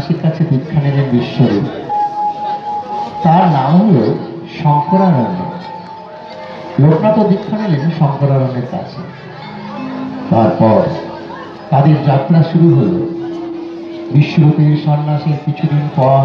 সন্ন্যাসীর কাছে দীক্ষা নিলেন বিশ্বরূপ। তার নাম হল শঙ্করারণ্য। লোকনাথ দীক্ষা নিলেন শঙ্করারণ্যের কাছে। তারপর তাদের যাত্রা শুরু হল। বিশ্বরূপের সন্ন্যাসীর কিছুদিন পর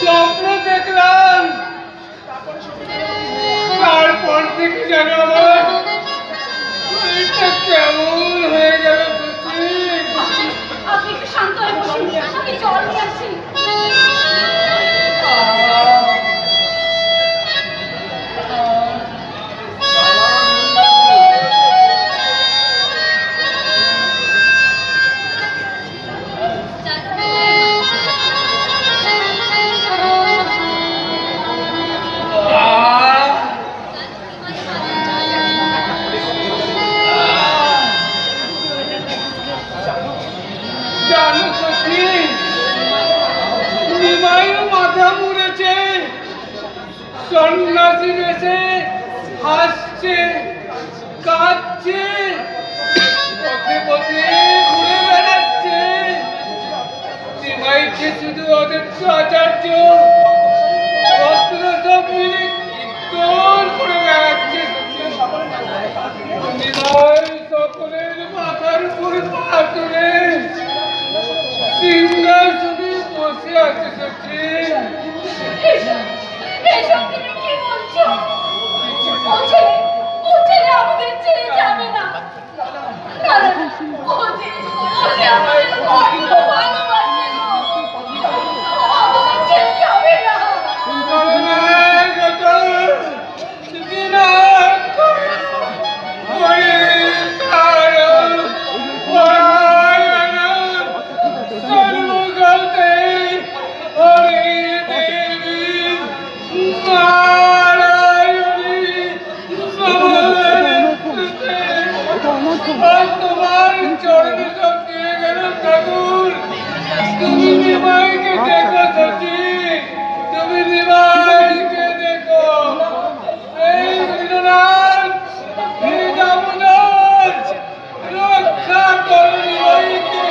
স্বপ্ন দেখলাম, তারপর থেকে যেন আমার শরীরটা কেমন হয়ে গেল। আপনি একটু শান্ত হয়ে বসুন, আমি জল নিয়ে আসছি। সন্ন্যাসী বেশে হাসছে, কাঁদছে, পথে পথে ঘুরে বেড়াচ্ছে। নিমাইকে শুধু অদত্ত আচার্য পত্র সব মিলে কীর্তন করে বেড়াচ্ছে। নিমাই সকলের মাথার উপর পা তুলে সিংহাসনে বসে আছে। সচিন, এসব তুমি কি বলছো? ও ছেলে আমাদের ছেড়ে যাবে না। ও ছেলে আমাদের বড্ড ভালোবাসে গো। ও আমাদের ছেড়ে যাবে না। তোমার চরণে সব দিয়ে গেলাম ঠাকুর। তুমি নিমাইকে দেখো সচিন, তুমি নিমাইকে দেখো। এই দীননাথ, এই দামোদর, রক্ষা করো নিমাইকে।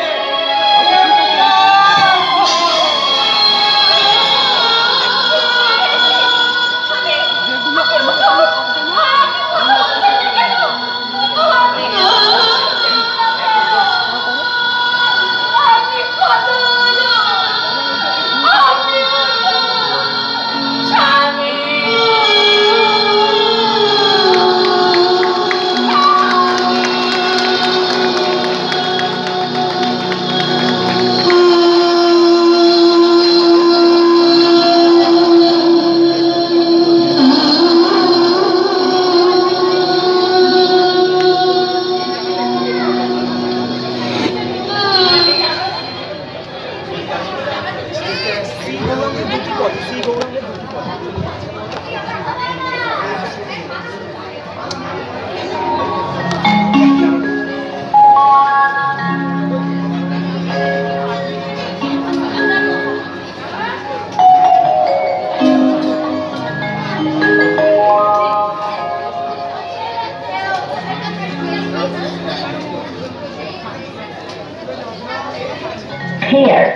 Here.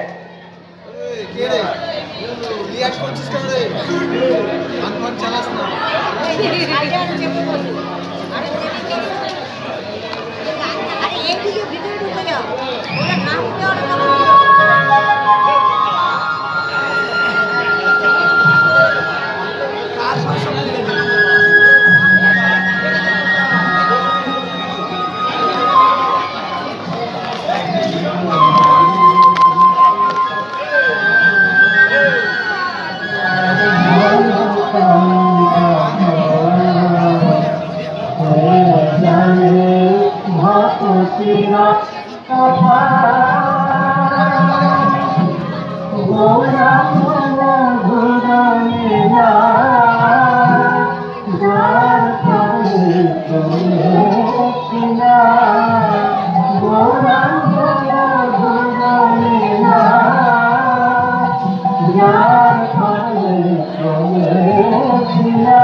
জানে ভক্তিরা কথা গৌরাঙ্গ মধুরানী না যার কাছে কিনা গৌরাঙ্গ মধুরানী না যার কাছে কিনা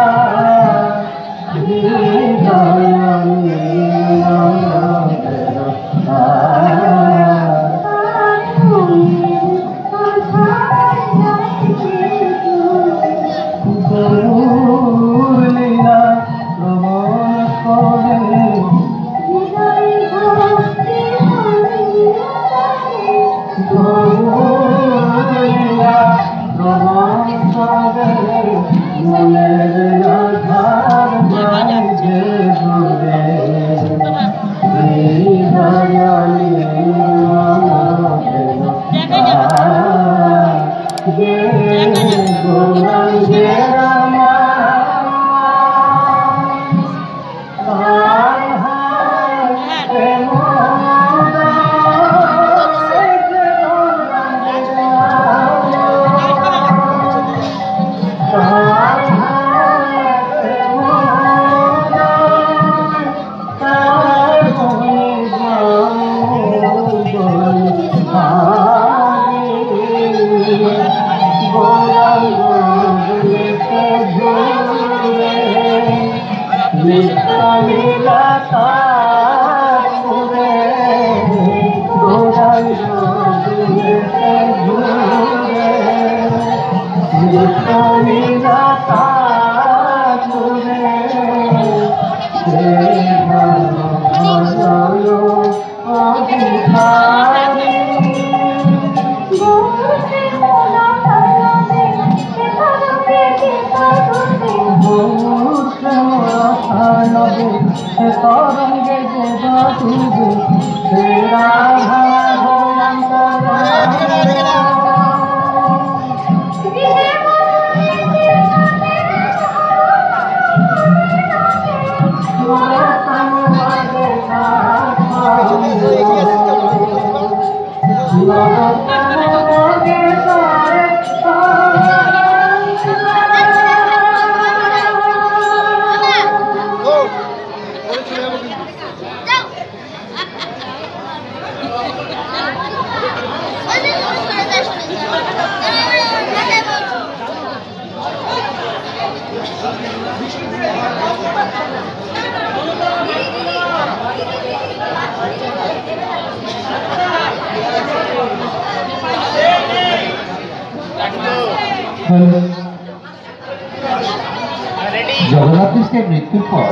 জগন্নাথ কৃষ্ণের মৃত্যুর পর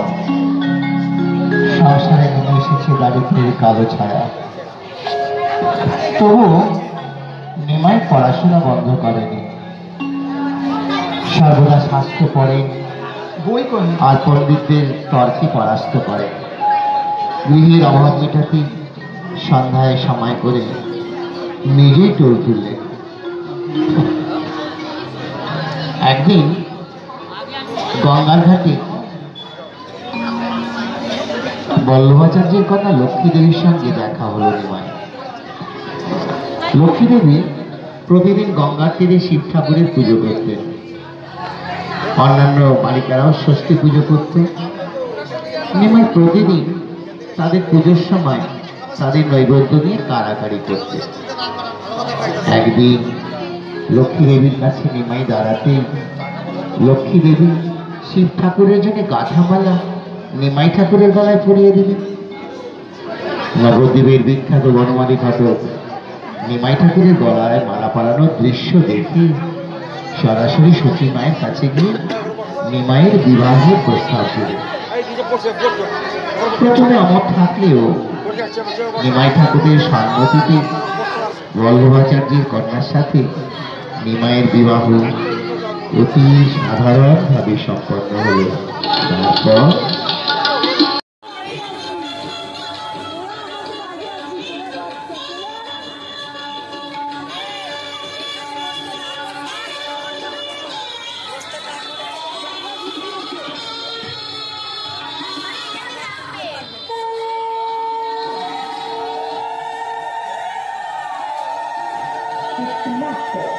সংসারে নেমে এসেছে দারিদ্রের কালো ছায়া। তবু নিমাই পড়াশোনা বন্ধ করেনি, সর্বদা শাস্ত্র পড়েন আর পণ্ডিতদের তর্কে পরাস্ত করে। গৃহের অভাব মেটাতে সন্ধ্যায় সময় করে নিজেই টোল তুললেন। একদিন গঙ্গার ঘাটে বল্লভাচার্যের কথা লক্ষ্মী দেবীর সঙ্গে দেখা হলো নিমাই। লক্ষ্মী দেবী প্রতিদিন গঙ্গার তীরে শিব ঠাকুরের পুজো করতেন, অন্যান্য বালিকারাও ষষ্ঠী পুজো করত। নিমাই প্রতিদিন তাদের পুজোর সময় তাদের নৈবেদ্য দিয়ে কাড়াকাড়ি করতে। একদিন লক্ষ্মী দেবীর কাছে নিমাই দাঁড়াতে লক্ষ্মী দেবী শিব ঠাকুরের জন্য গাঁথামালা নিমাই ঠাকুরের গলায় পরিয়ে দিলেন। নবদ্বীপের বিখ্যাত বনমালী ঘটক নিমাই ঠাকুরের গলায় মালা পরানোর দৃশ্য দেখে সরাসরি সতী মায়ের কাছে গিয়ে নিমাইয়ের বিবাহের প্রস্তাব দিলেন। প্রথমে অমত থাকলেও নিমাই ঠাকুরের সম্মতিতে বল্লভাচার্যের কন্যার সাথে নিমাইয়ের বিবাহ অতি সাধারণভাবে সম্পন্ন হল। তারপর মাস্টার।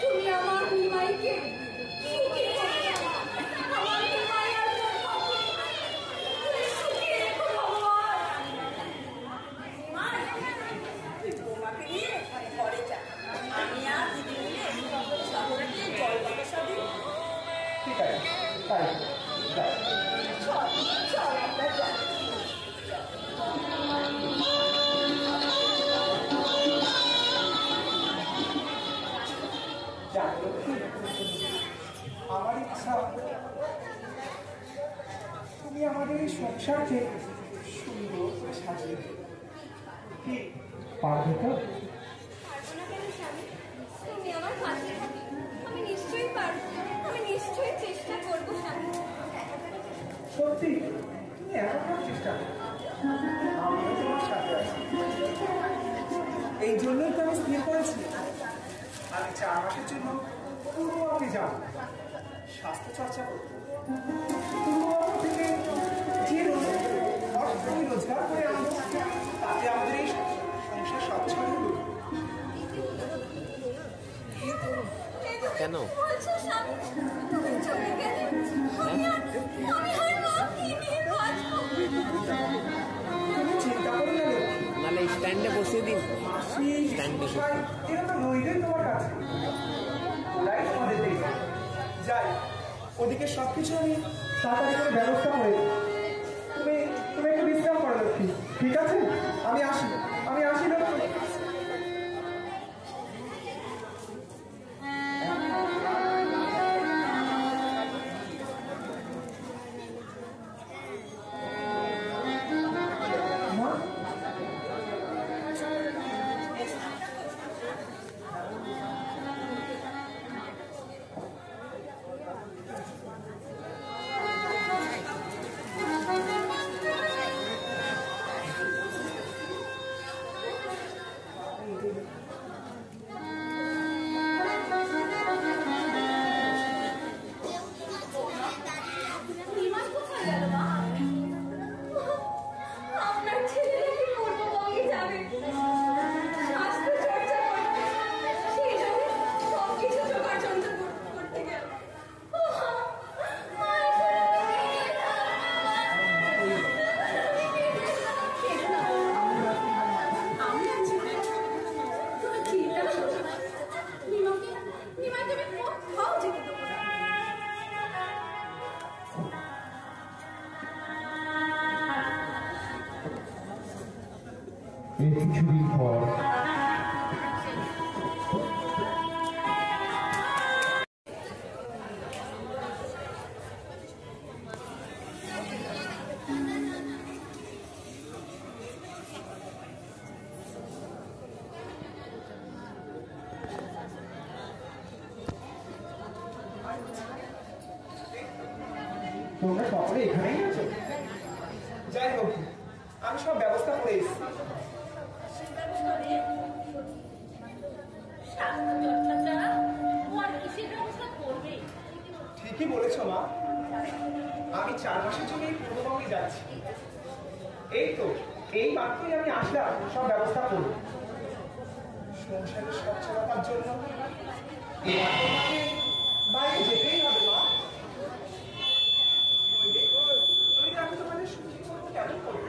তুমি আমার নিমাইকে সুখী করে দাও। আমার নিমাই আর তুমি সুখী রেখো ভগবান। তুই বৌমাকে নিয়ে ঘরে যা, আমি আর দিদি মিলে শহরে গিয়ে জল বাতাসা দিই। ঠিক আছে, তাই তাই। চল চল আমরা যাই। আমার ইচ্ছা তুমি আমাদের এই সংসারকে সুন্দর করে সাজিয়ে দেবে। কি পারবে তো? পারবো না কেন স্বামী? তুমি আমার পাশে থাকো। আমি নিশ্চয়ই পারবো, আমি নিশ্চয়ই চেষ্টা করবো স্বামী। সত্যি তুমি এতটাও চেষ্টা করো, আমিও তোমার সাথে আছি। এই জন্যই তো আমি স্থির করেছি আমি 4 মাসের জন্য পূর্ববাবুকে যাব স্বাস্থ্য চর্চা করতে। পূর্ববাবু থেকে যে অর্থ আমি রোজগার করে আনবো তাতে আমাদের এই সংসার সচ্ছল হবে। কেন বলছো স্বামী? তুমি চলে গেলে আমি আর মা কি নিয়ে বাঁচবো? তুমি চিন্তা করো না লোক, নালে স্ট্যান্ডে বসিয়ে দিন। মাসি এই সংসার এরা তো রইলই তোমার কাছে, ওরাই তোমাদের দেখবে। যাই ওদিকে সবকিছু আমি তাড়াতাড়ি করে ব্যবস্থা করে দিই। তুমি তুমি একটু বিশ্রাম করো লক্ষ্মী, ঠিক আছে? আমি আসি লক্ষ্মী। মা, নিমাই কোথায় গেল মা? আপনার ছেলে নাকি পূর্ববঙ্গে যাবে স্বাস্থ্য চর্চা করতে, সেই জন্য সবকিছু জোগাড় যন্ত্র করতে গেল। আমি আছি, তুমি চিন্তা করো না। নিমাইকে আমি কোথাও যেতে দেবো না। এর কিছুদিন পর তোমরা সকলে এখানেই আছো? যাই হোক, আমি সব ব্যবস্থা করে এসেছি। স্বাস্থ্য চর্চা ছাড়া ও আর কিসের ব্যবস্থা করবে? ঠিকই বলেছো মা। আমি 4 মাসের জন্য এই পূর্ববঙ্গে যাচ্ছি। এই তো এই মাত্রই আমি আসলাম সব ব্যবস্থা করবো। সংসারের সচ্ছলতার জন্য আমাকে বাইরে যেতেই হবে মা। নইলে আমি তোমাদের সুখী করবো কেমন করবো?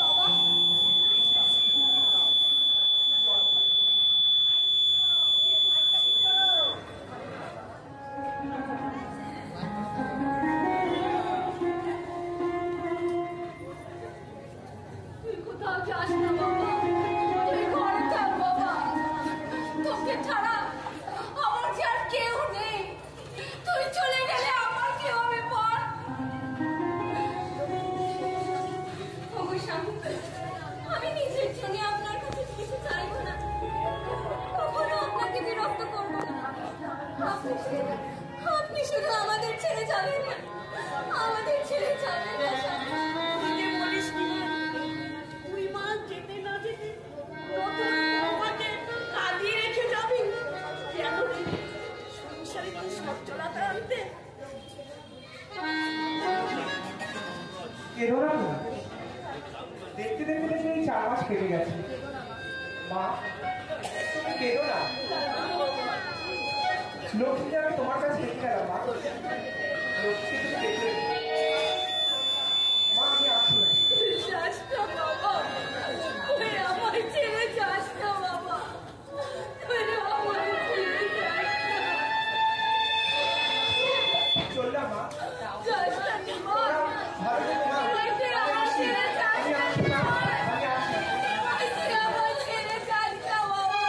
বাবা তুই কোথাও যাস না বাবা, তুই ঘরে থাক বাবা। তোকে ছাড়া আমার যে আর কেউ নেই। তুই চলে গেলে আমার কি হবে বল? ওগো স্বামী, আমি নিজের জন্য আপনার কাছে কিছু চাইবো না, কখনো আপনাকে বিরক্ত করবো না। আপনি শুধু আমাদের ছেড়ে যাবেন না, আমাদের ছেড়ে যাবেন না স্বামী। তুই বলিস কি তুই মা যেতে না যেতে নতুন বৌমাকে কাঁদিয়ে রেখে যাবি কেন? সংসারে কি সচ্ছলতা আনতে? কেঁদো না তুমি। দেখতে দেখতে দেখতে এই 4 মাস কেটে গেছে। মা তুমি কেঁদো না। লক্ষ্মীকে আমি তোমার কাছে রেখে গেলাম মা। লক্ষ্মীকে তুমি দেখলে মা আমি আসি না। যাস না বাবা, তুই আমার ছেড়ে যাস না বাবা, তুই আমার ছেড়ে যাস না। চললাম মা। যাস না মা, ভালো থেকো মা। তুই আমার ছেড়ে যাস আমি না, আসি না। আমি আসি। তুই আমার ছেড়ে যাস না বাবা।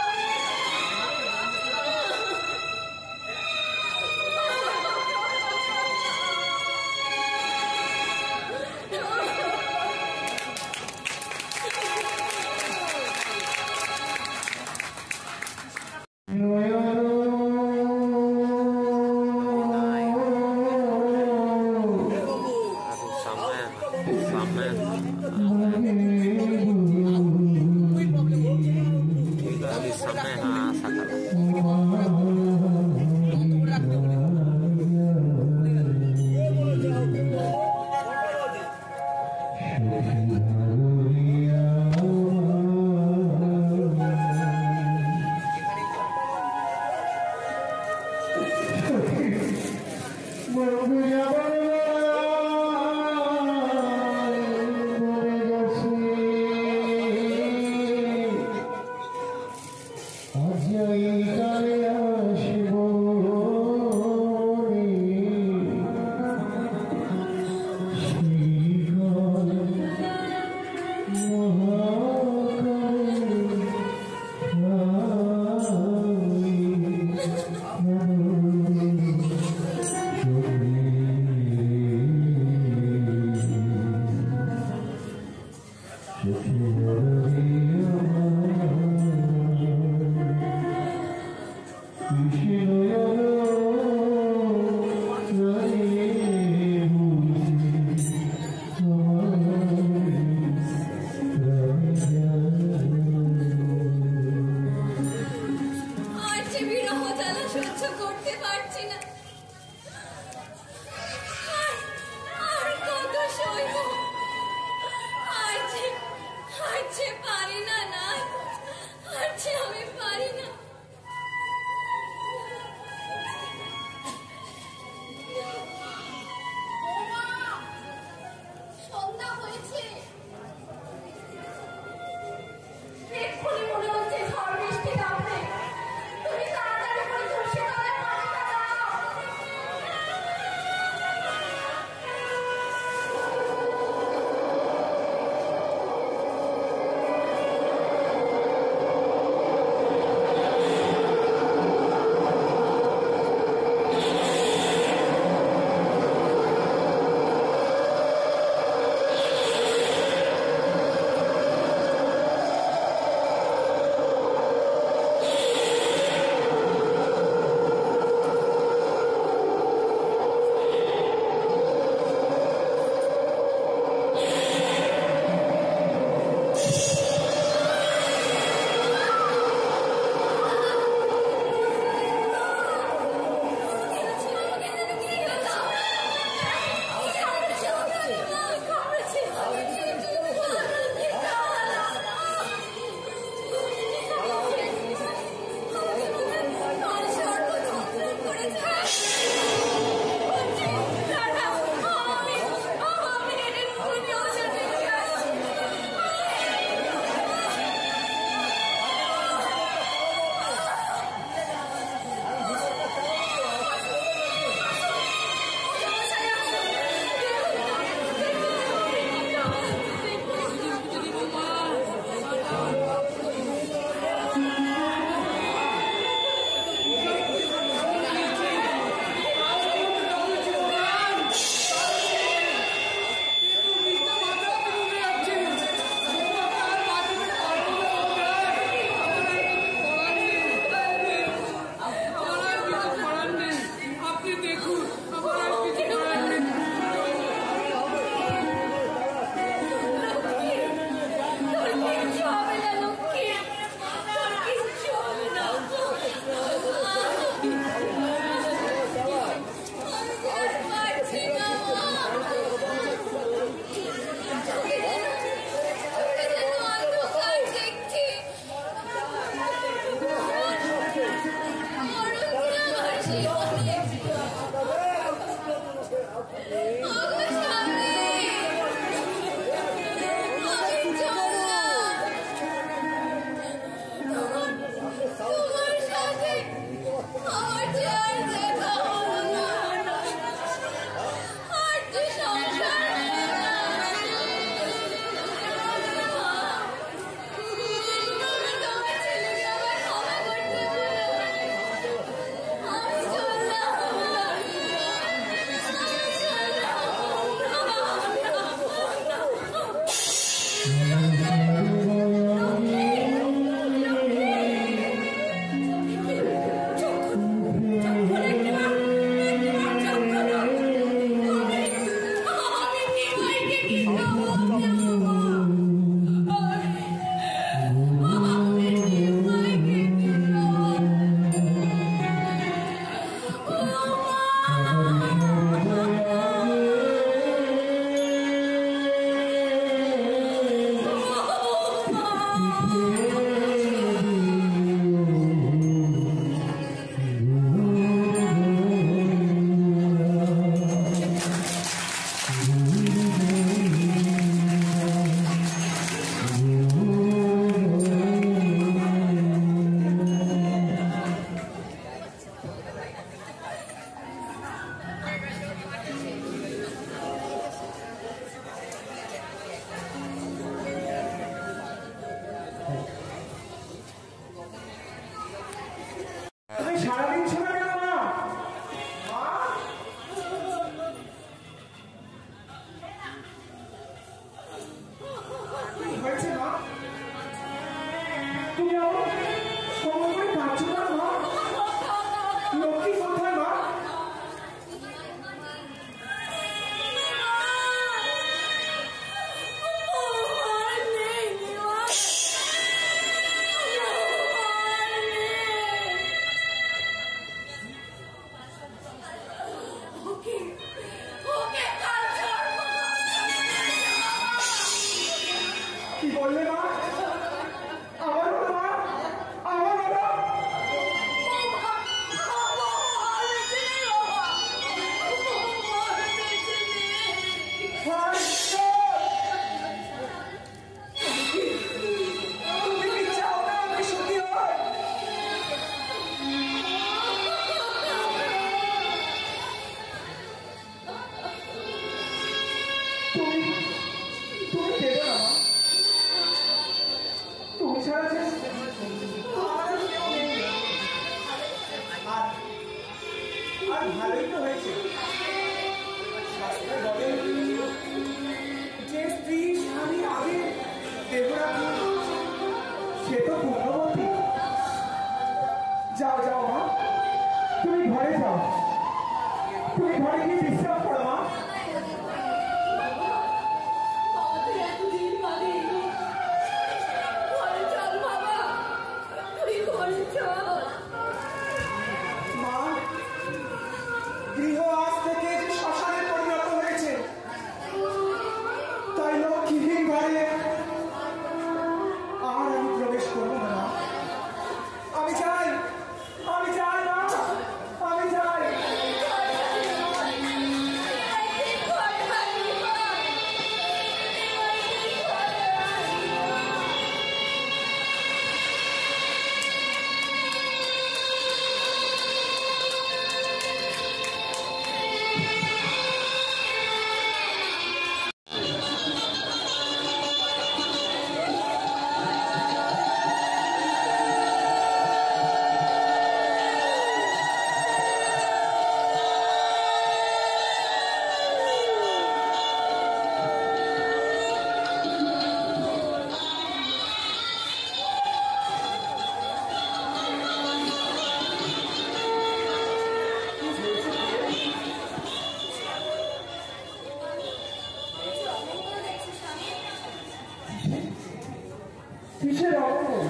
কিসের অবলম্বন?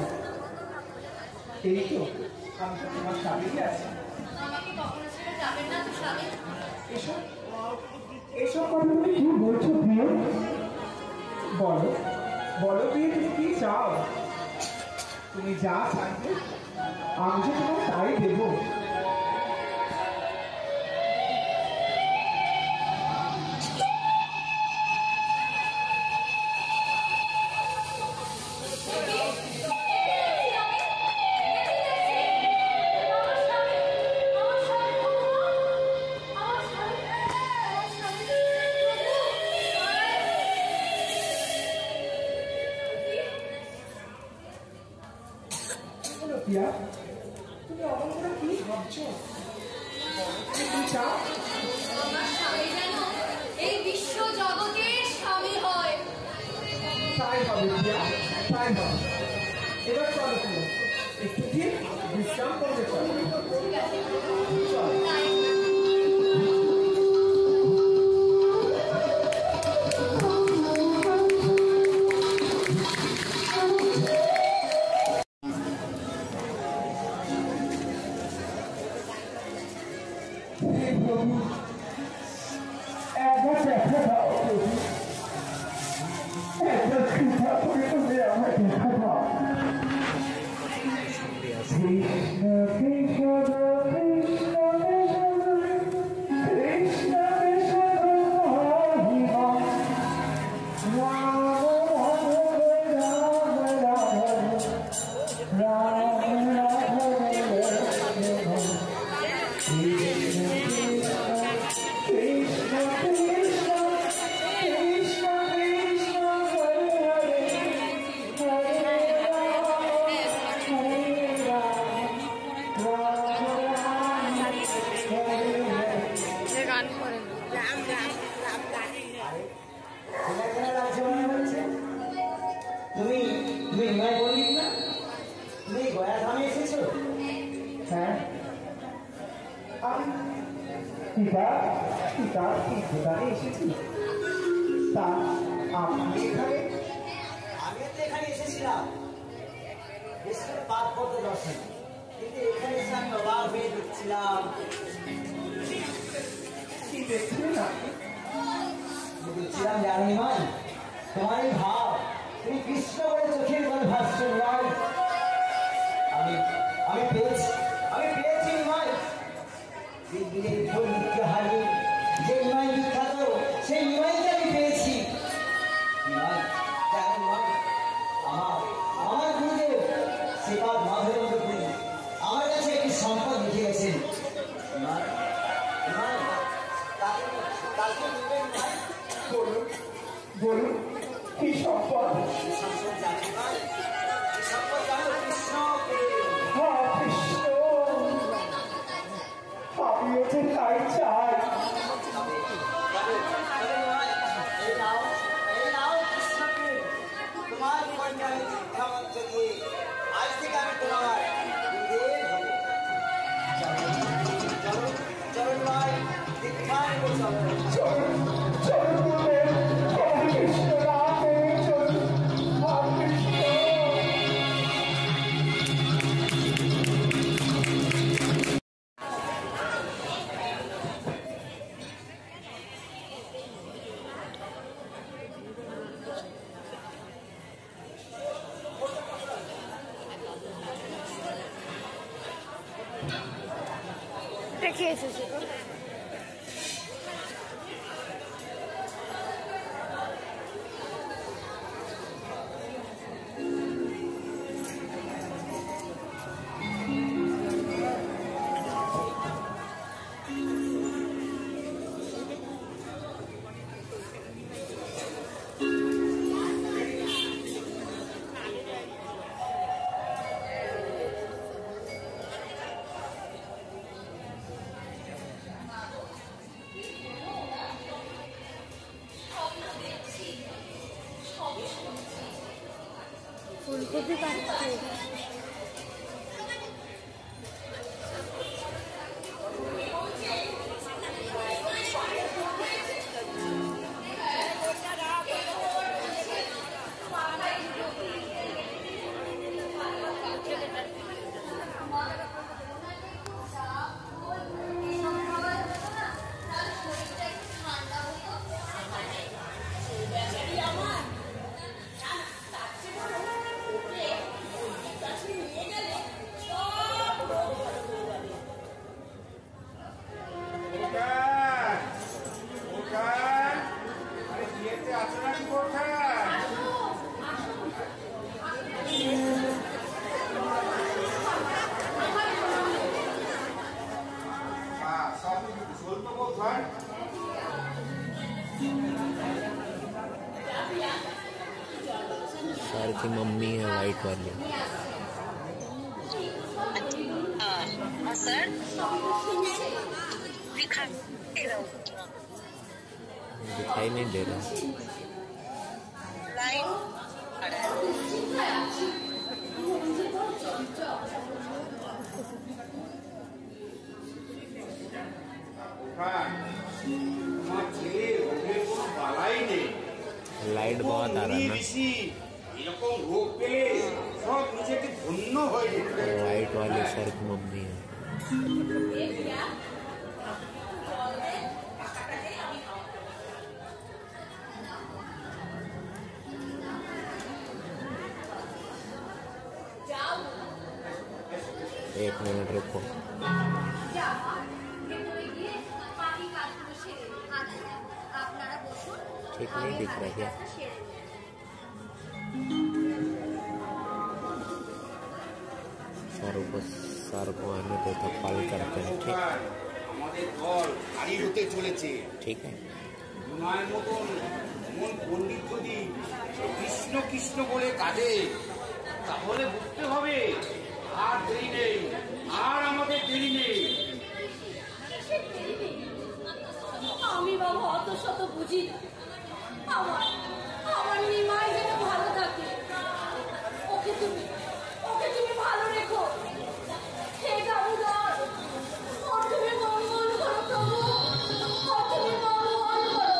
এই তো আমি তো তোমার স্বামীই আছি। আমাকে কখনো ছেড়ে যাবেন না তো স্বামী? এসব এসব কথা তুমি কি বলছো প্রিয়? বলো বলো প্রিয়, তুমি কি চাও? তুমি যা চাইবে আমি যে তোমাকে তাই দেবো। প্রিয়া, তুমি অমন করে কি ভাবছো? তুমি কি চাও? আমার স্বামী যেন এই বিশ্ব জগতের স্বামী হয়। তাই হবে প্রিয়া, তাই হবে। এবার চলো তুমি একটু কি বিশ্রাম করতে চলো। ঠিক আছে, চলো। তাই একবার দেখা দাও প্রভু, একবার কৃপা করে তুমি আমায় দেখা দাও। কৃষ্ণ কৃষ্ণ কৃষ্ণ কৃষ্ণ গান করেন তুমি তুমি নিমাই বললি না? তুমি গয়া ধামে এসেছো? হ্যাঁ, আমি পিতা পিতা দোকানে এসেছি। তা আপনি এখানে? আমিও তো এখানে এসেছিলাম বিষ্ণুর পাদপদ্ম দর্শন, কিন্তু এখানে এসে আমি অবাক হয়ে দেখছিলাম। কি দেখছিলেন আপনি? দেখছিলাম জানো নিমাই, তোমার এই ভাব, তুমি কৃষ্ণ বলে চোখের জলে ভাসছো নিমাই। আমি পেয়েছি নিমাই। দিদির ফুল হারি যে নিমাই বিখ্যাত, সেই নিমাইকে আমি পেয়েছি। নিমাই, জানো নিমাই, আমার গুরুদেব শ্রীপাদ মাধবেন্দ্র পুরী আমার কাছে একটি সম্পদ লিখে গেছেন। নিমাই, নিমাই, তাকে দিবেন নিমাই? বলুন বলুন, কি সম্পদ? সম্পদ জানো নিমাই? সম্পদ জানো? কৃষ্ণ প্রেম। হ্যাঁ কৃষ্ণ, আমিও যে তাই চাই। তোমার কন্যা শিক্ষা মন্ত্র দিয়ে আজ থেকে আমি তোমার চরণ ভাই দীক্ষা নেব। চলুন চলুন বললেন, হরে কৃষ্ণ রাধে, চলুন হরে কৃষ্ণ। রেখে এসেছি তো। ফুলকপি কাটছে। রাজরানী কোথায়? ছোট কোথায়? सर की मम्मी है वाइट वाली। सर दिखाई नहीं दे रहा। কোথায়? তোমার ছেলে রোগের কোনো বালাই নেই। लाइट बहुत आ रहा है ना। ঋষি এরকম রোগ পেলে সব নিজেকে ধন্য হয়ে যেত। वाइट वाली सर की मम्मी है। एक मिनट रुको। ठीक नहीं दिख रहा क्या? सर को आने दो तो कॉल करते हैं। ठीक আমাদের দল ভারী হতে চলেছে। ठीक है। মায়ের মতন এমন পণ্ডিত যদি কৃষ্ণ কৃষ্ণ বলে কাঁদে তাহলে বুঝতে হবে আর দেরি নেই, আর আমাদের দেরি নেই। আমি বাবা অত শত বুঝি না। আমার নিমাই যেন ভালো থাকে, ওকে তুমি ভালো রেখো। হে দামোদর, ওর তুমি মঙ্গল করো প্রভু, ওর তুমি মঙ্গল করো।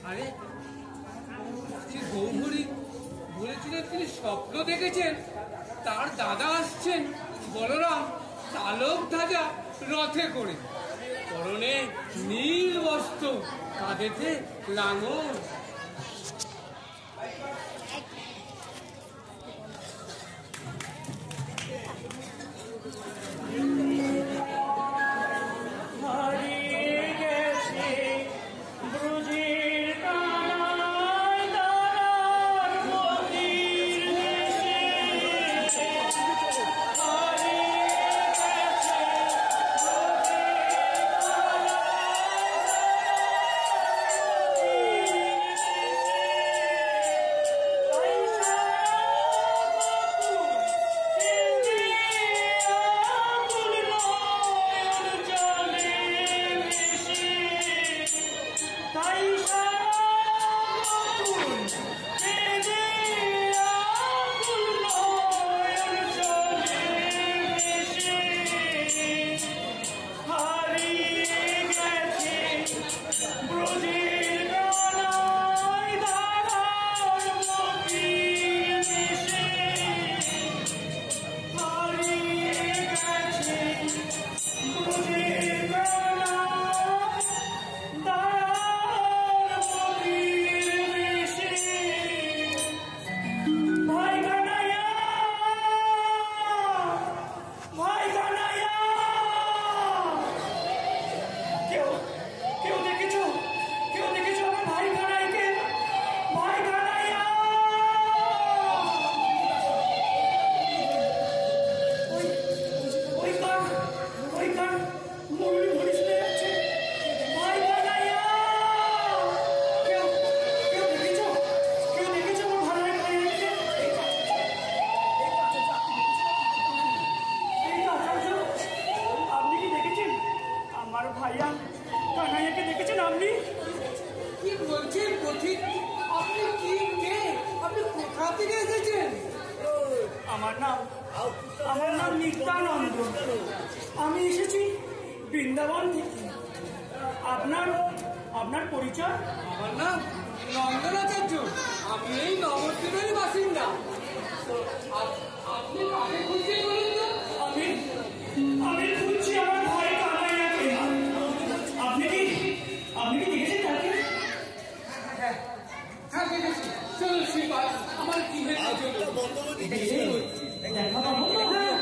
আরে গৌহরি বলেছিলেন তিনি স্বপ্ন দেখেছেন তার দাদা আসছেন বলরাম তালক ধাজা রথে করে, পরনে নীল বস্ত্র, কাঁধেতে লাঙল। আমার নাম নিত্যানন্দ। আমি এসেছি বৃন্দাবন থেকে। আপনার পরিচয়? আমার নাম নন্দনাচার্য, আমি এই নবদ্বীপের বাসিন্দা। আপনি কাকে খুঁজছেন বলুন তো? আমি খুঁজছি আমার ভাই কানাইয়াকে। আপনি কি দেখেছেন তাকে? হ্যাঁ দেখেছি। চলুন শ্রীপাদ, আমার কি হয়েছে দেখা পাবো তো? হ্যাঁ।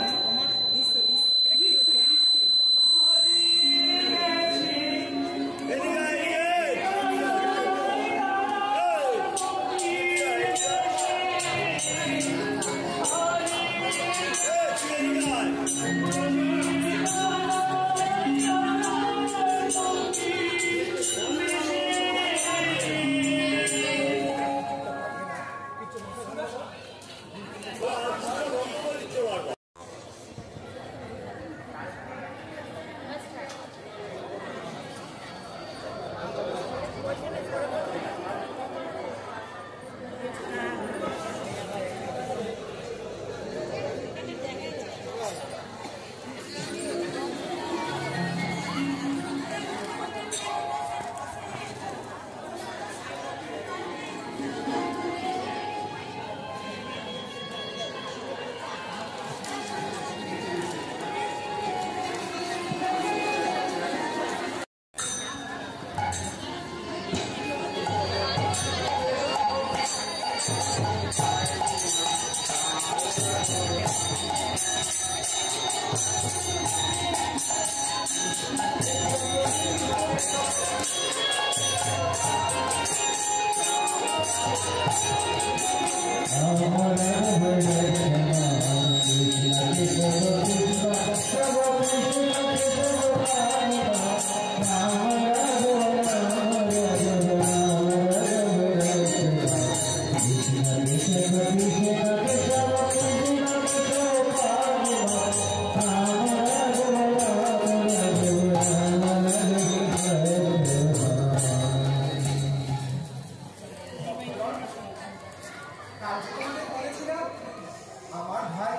আমার ভাই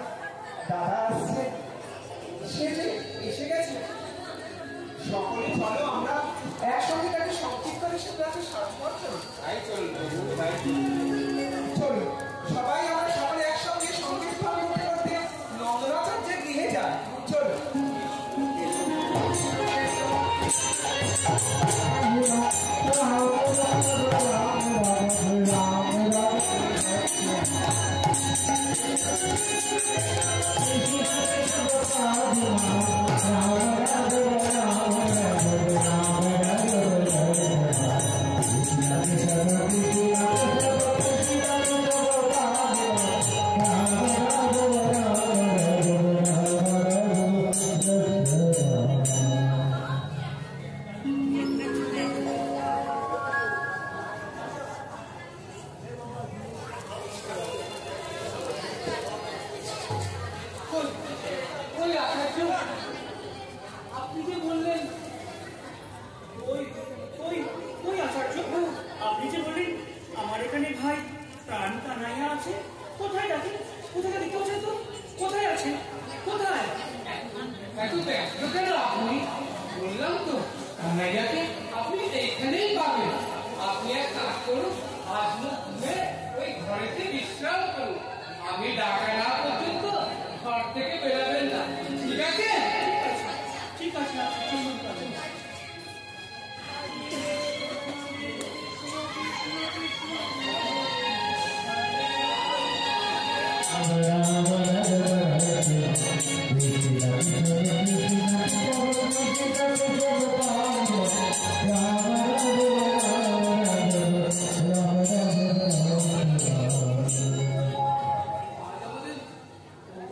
দাদা আসছে, এসে গেছে। সকলে চলো আমরা একসঙ্গে তাকে সংক্ষিপ্ত হিসেবে রাখি সাজপত্র। তাই চলুন ভাই। চলুন সবাই আমরা সকলে একসঙ্গে সংক্ষিপ্ত করতে করতে নন্দনাচার্যের গৃহে যাই। চলো। আপনি যে বললেন ওই আচার্য, আপনি যে বললেন আমার এখানে ভাই প্রাণ কানাইয়া আছে, কোথায় আছে? কোথায় দেখতে পাচ্ছেন তো? কোথায় আছে? কোথায়? এত ব্যস্ত কেন আপনি? বললাম তো কানাইয়াকে আপনি এইখানেই পাবেন। আপনি এক কাজ করুন, আজ মুখ ধুয়ে ওই ঘরেতে বিশ্রাম করুন। আমি ডাকা না পর্যন্ত ঘর থেকে বেরোবেন না, ঠিক আছে? ঠিক আছে, চলুন তাহলে।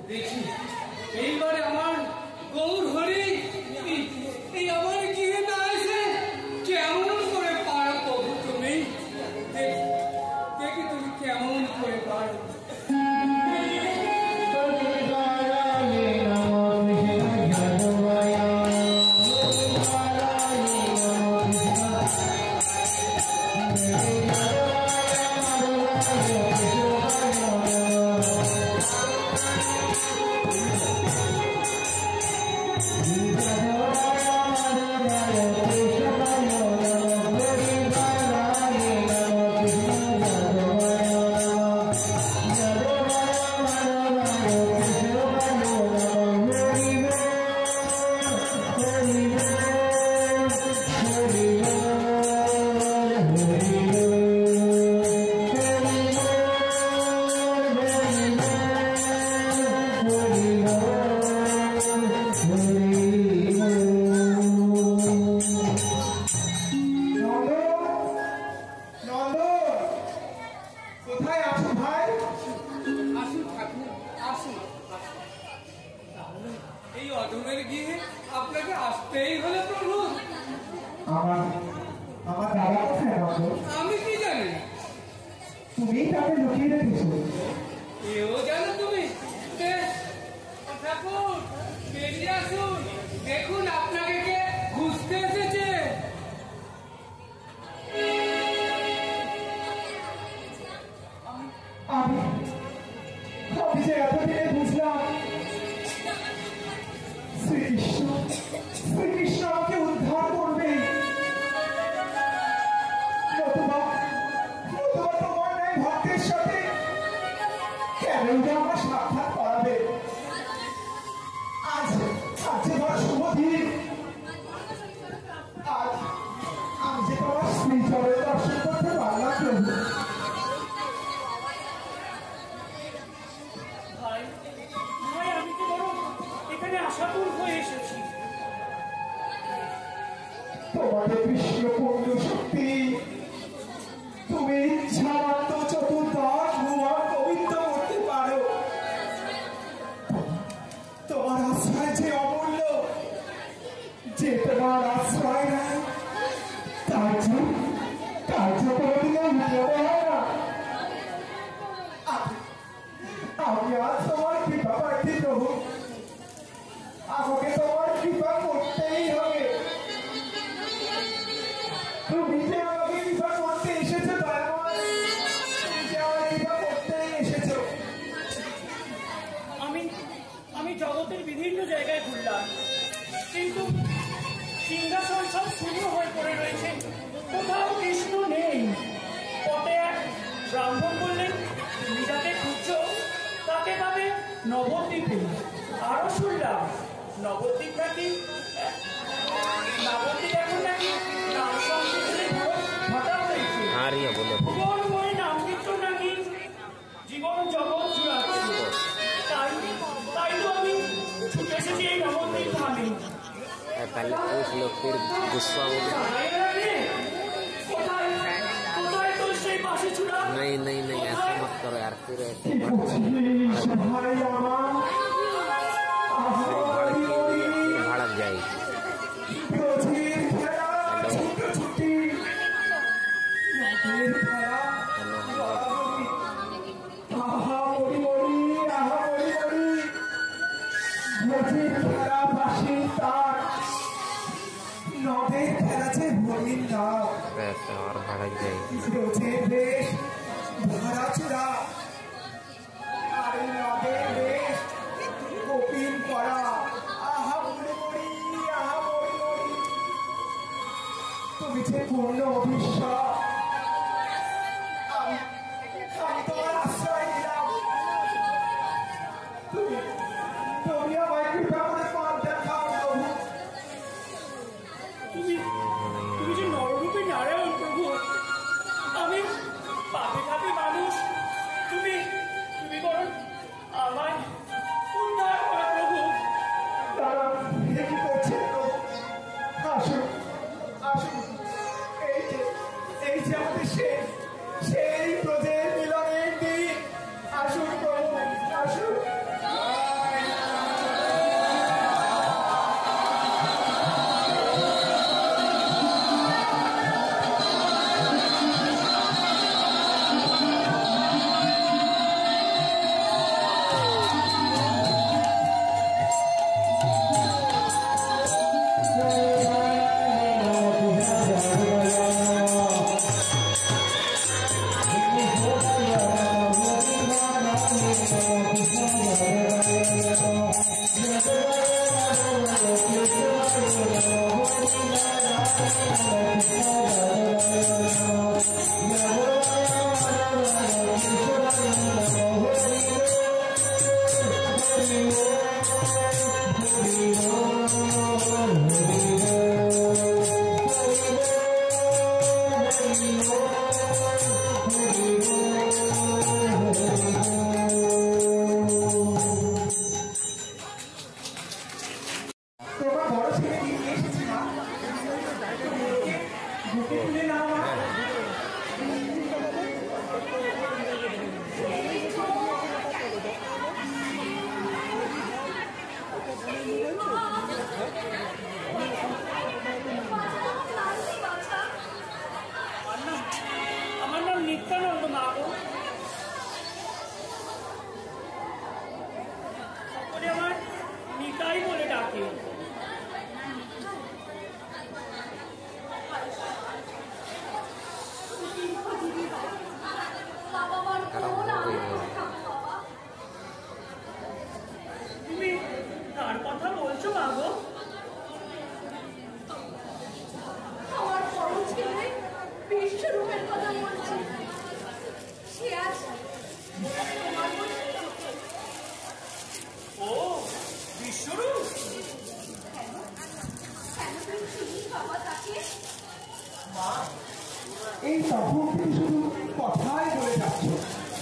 দেখি এইবারে আমার গৌর হরি এই আমার কি বুঝতেই হলো প্রভু। আমার আমার দাদা কোথায় বাবু? আমি কি জানি? তুমি তাকে লুকিয়ে রেখেছো। এও জানো তুমি? বেশ, ঠাকুর বেরিয়ে আসুন, দেখুন আপনাকে কে খুঁজতে এসেছে। আমি আমি যে এতদিনে বুঝলাম শ্রীকৃষ্ণ শ্রীকৃষ্ণ আমাকে উদ্ধার করবে, নতুবা নতুবা তোমার ন্যায় ভক্তের সাথে কেনই বা আমার সাক্ষাৎ করাবে। আজ আজ যে বড় শুভ দিন, আজ আমি যে তোমার শ্রীচরণে দর্শন করতে পারলাম প্রভু। ভাই ভাই আমি তো বড় এখানে আশাতুর হয়ে এসেছি। তোমাদের কৃষ্ণ পূর্ণ শক্তি, তুমি ইচ্ছা মাত্র চতুর্দশ ভুবন পবিত্র করতে পারো। তোমার আশ্রয় যে অমূল্য, যে তোমার আশ্রয় নেয় তার যে কোনোদিনও উঠতে হয় না। আমি আজ তোমার কৃপা প্রার্থী প্রভু, আমাকে তোমার কৃপা করতেই হবে। তুমি যে আমাকে কৃপা করতে এসেছো দয়াময়, তুমি যে আমাকে কৃপা করতেই এসেছো। আমি জগতের বিভিন্ন জায়গায় ঘুরলাম, কিন্তু সিংহাসন সব শূন্য হয়ে পড়ে রয়েছে, কোথাও কৃষ্ণ নেই। পথে এক ব্রাহ্মণ বললেন, তুমি যাকে খুঁজছো তাকে পাবে নবদ্বীপে। আরো শুনলাম নবদ্বীপ এখন নাকি নাম সংকীর্তনের ঘটা হয়েছে। हाँ रिया बोलो। ভুবন বই নাম কীর্তন নাকি জীবন জগৎ জুড়াচ্ছে। তাই তো আমি ছুটে এসেছি এই নবদ্বীপ ধামে। पहले पूछ लो फिर गुस्सा हो गया। কোথায় তো সেই বাসি চূড়া? नहीं नहीं नहीं ऐसा मत करो यार, फिर ऐसे কি করছিস ভাই আমার? फिर भड़क जाएगी। রোজির খেলা ছুটোছুটি, রোজির খেলা গড়াগড়ি, আহা মরি মরি, আহা মরি মরি। রোজির খেলা বাঁশির তার, নদের খেলা যে হরিণ নাম। वैसे और भड़क जाएगी। রোজের বেশ ভাড়াচূড়া, আর এই নদের বেশ কপিল করা। আহা মরি মরি, আহা মরি মরি। তুমি যে পূর্ণ অভিশ্বাস, আমি তোমার আশ্রয় দিলাম। তুমি আমায় কৃপা করে পথ দেখাও প্রভু। তুমি যে নররূপী নারায়ণ প্রভু, আমি পাপে খাপি মানুষ, তুমি বরং আমায় উদ্ধার করো প্রভু। তারা কি করছে তো? আসুন আসুন, এই যে আমাদের সেই ব্রজের মিলনের দিন। আসুন প্রভু আসুন। তোমার বড় ছেলে কি নিয়ে এসেছি না? বুকে তুলে নাও মা। বাবা তাকে? মা, এই তখন থেকে শুধু কথাই বলে যাচ্ছ।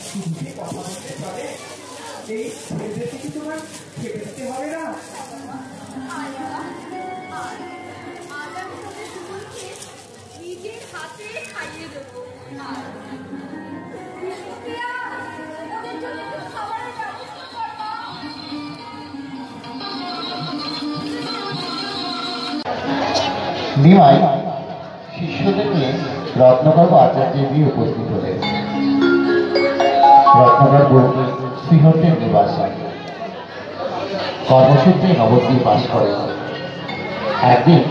শুধু কি কথা বলতে চলে? এই ছেলেদেরকে কি তোমার খেতে দিতে হবে না? আজ আমি তোকে সুমনকে নিজের হাতে খাইয়ে দেবো। বিষ্ণুপ্রিয়া, ওদের জন্য একটু খাবারের ব্যবস্থা কর মা। নিমাই শিষ্যদের নিয়ে রত্নগর্ভ আচার্যের গিয়ে উপস্থিত হলেন। রত্নগর্ভ শ্রীহট্টের নিবাসী, কর্মসূত্রে নবদ্বীপ বাস করেন। একদিন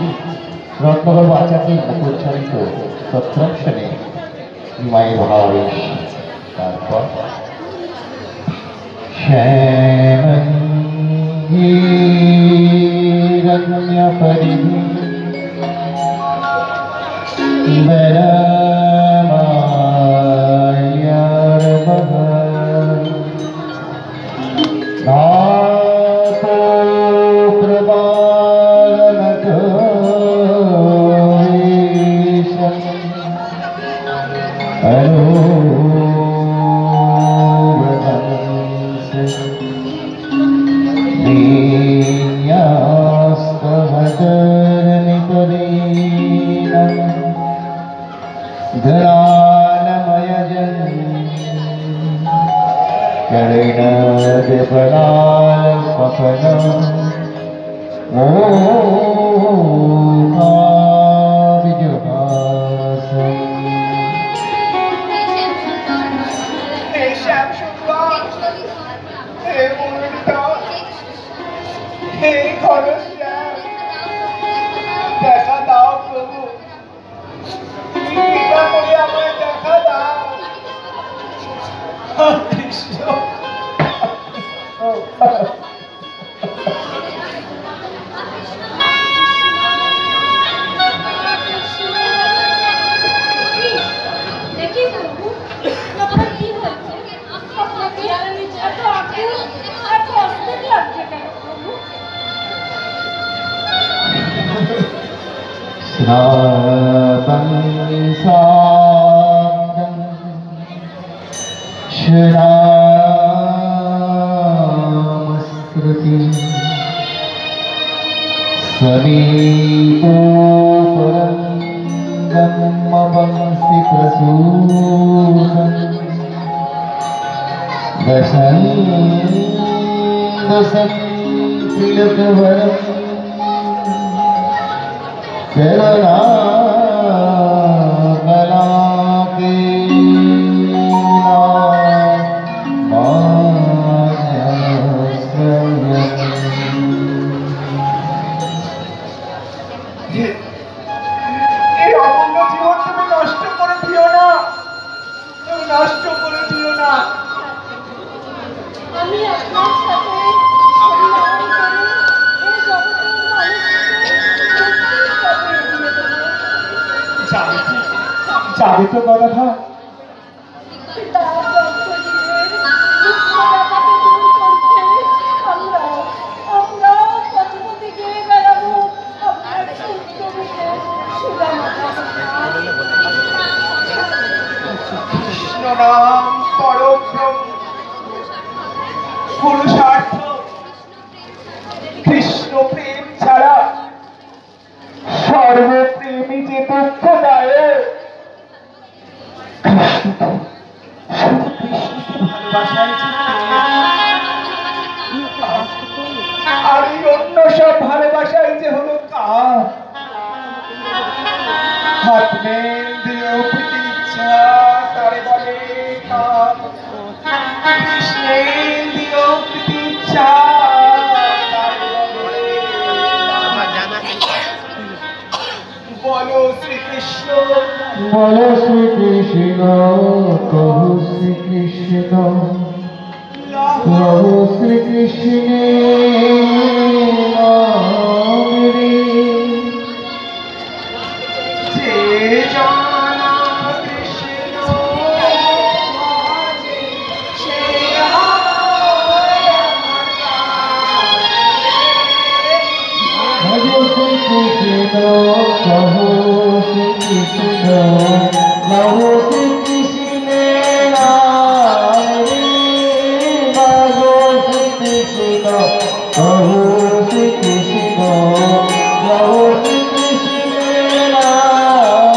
রত্নগর্ভ আচার্যের মুখোচ্চারিত সত্রাম শুনে নিমাইয়ের ভাবাবেশ। তারপর শ্যামঙ্গীরম্য পরিধি দেখা দাও প্রভু, কৃপা করে আমায় দেখা দাও। কৃষ্ণ, দেখি প্রভু, আপনার কি হয়েছে? আপনাকে এত আকুল, এত অস্থির লাগছে কেন প্রভু? श्रुति समीपोपरंगमवंसि प्रसूतं दशन्दसन्तिलकवरं এই অমূল্য জীবন তুমি নষ্ট করে দিও না, তুমি নষ্ট করে দিও না। আমি আপনার সাথে অভিমান করে এই জগতের মানুষকে যাবে তো কথা, তার দগ্ধজীবের দুঃখটাকে দূর করতে আমরা পথপথে গিয়ে বেড়াবো আপনার সুস্থ রূপে সুদামাতা। কৃষ্ণ নাম পরব্রহ্ম, পুরুষার্থ। কৃষ্ণ প্রেম ছাড়া সর্বপ্রেমী যে দুঃখদায়ক। শুধু কৃষ্ণকে ভালোবাসায় যে আর এই অন্য সব ভালোবাসাই যে হলো কাম। আত্মেন্দ্রিয় প্রীতিচ্ছা তারে বলে কাম। কৃষ্ণেন্দ্রিয় প্রীতিচ্ছা তারে বলে বলো শ্রীকৃষ্ণ, বলো শ্রীকৃষ্ণ, প্রভু শ্রীকৃষ্ণ, প্রভু শ্রীকৃষ্ণের নাম রে। যে জানা কৃষ্ণ সে ভজ শ্রীকৃষ্ণ, কহো শ্রী কৃষ্ণ কহো শ্রী কৃষ্ণের নাম রে মাগো শ্রী কৃষ্ণ কহো শ্রী কৃষ্ণ কহো শ্রী কৃষ্ণের নাম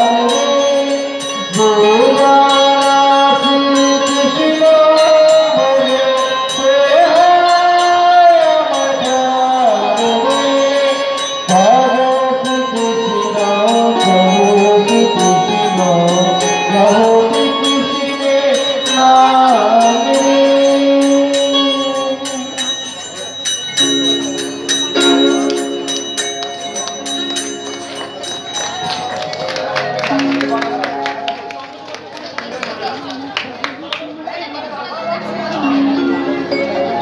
রে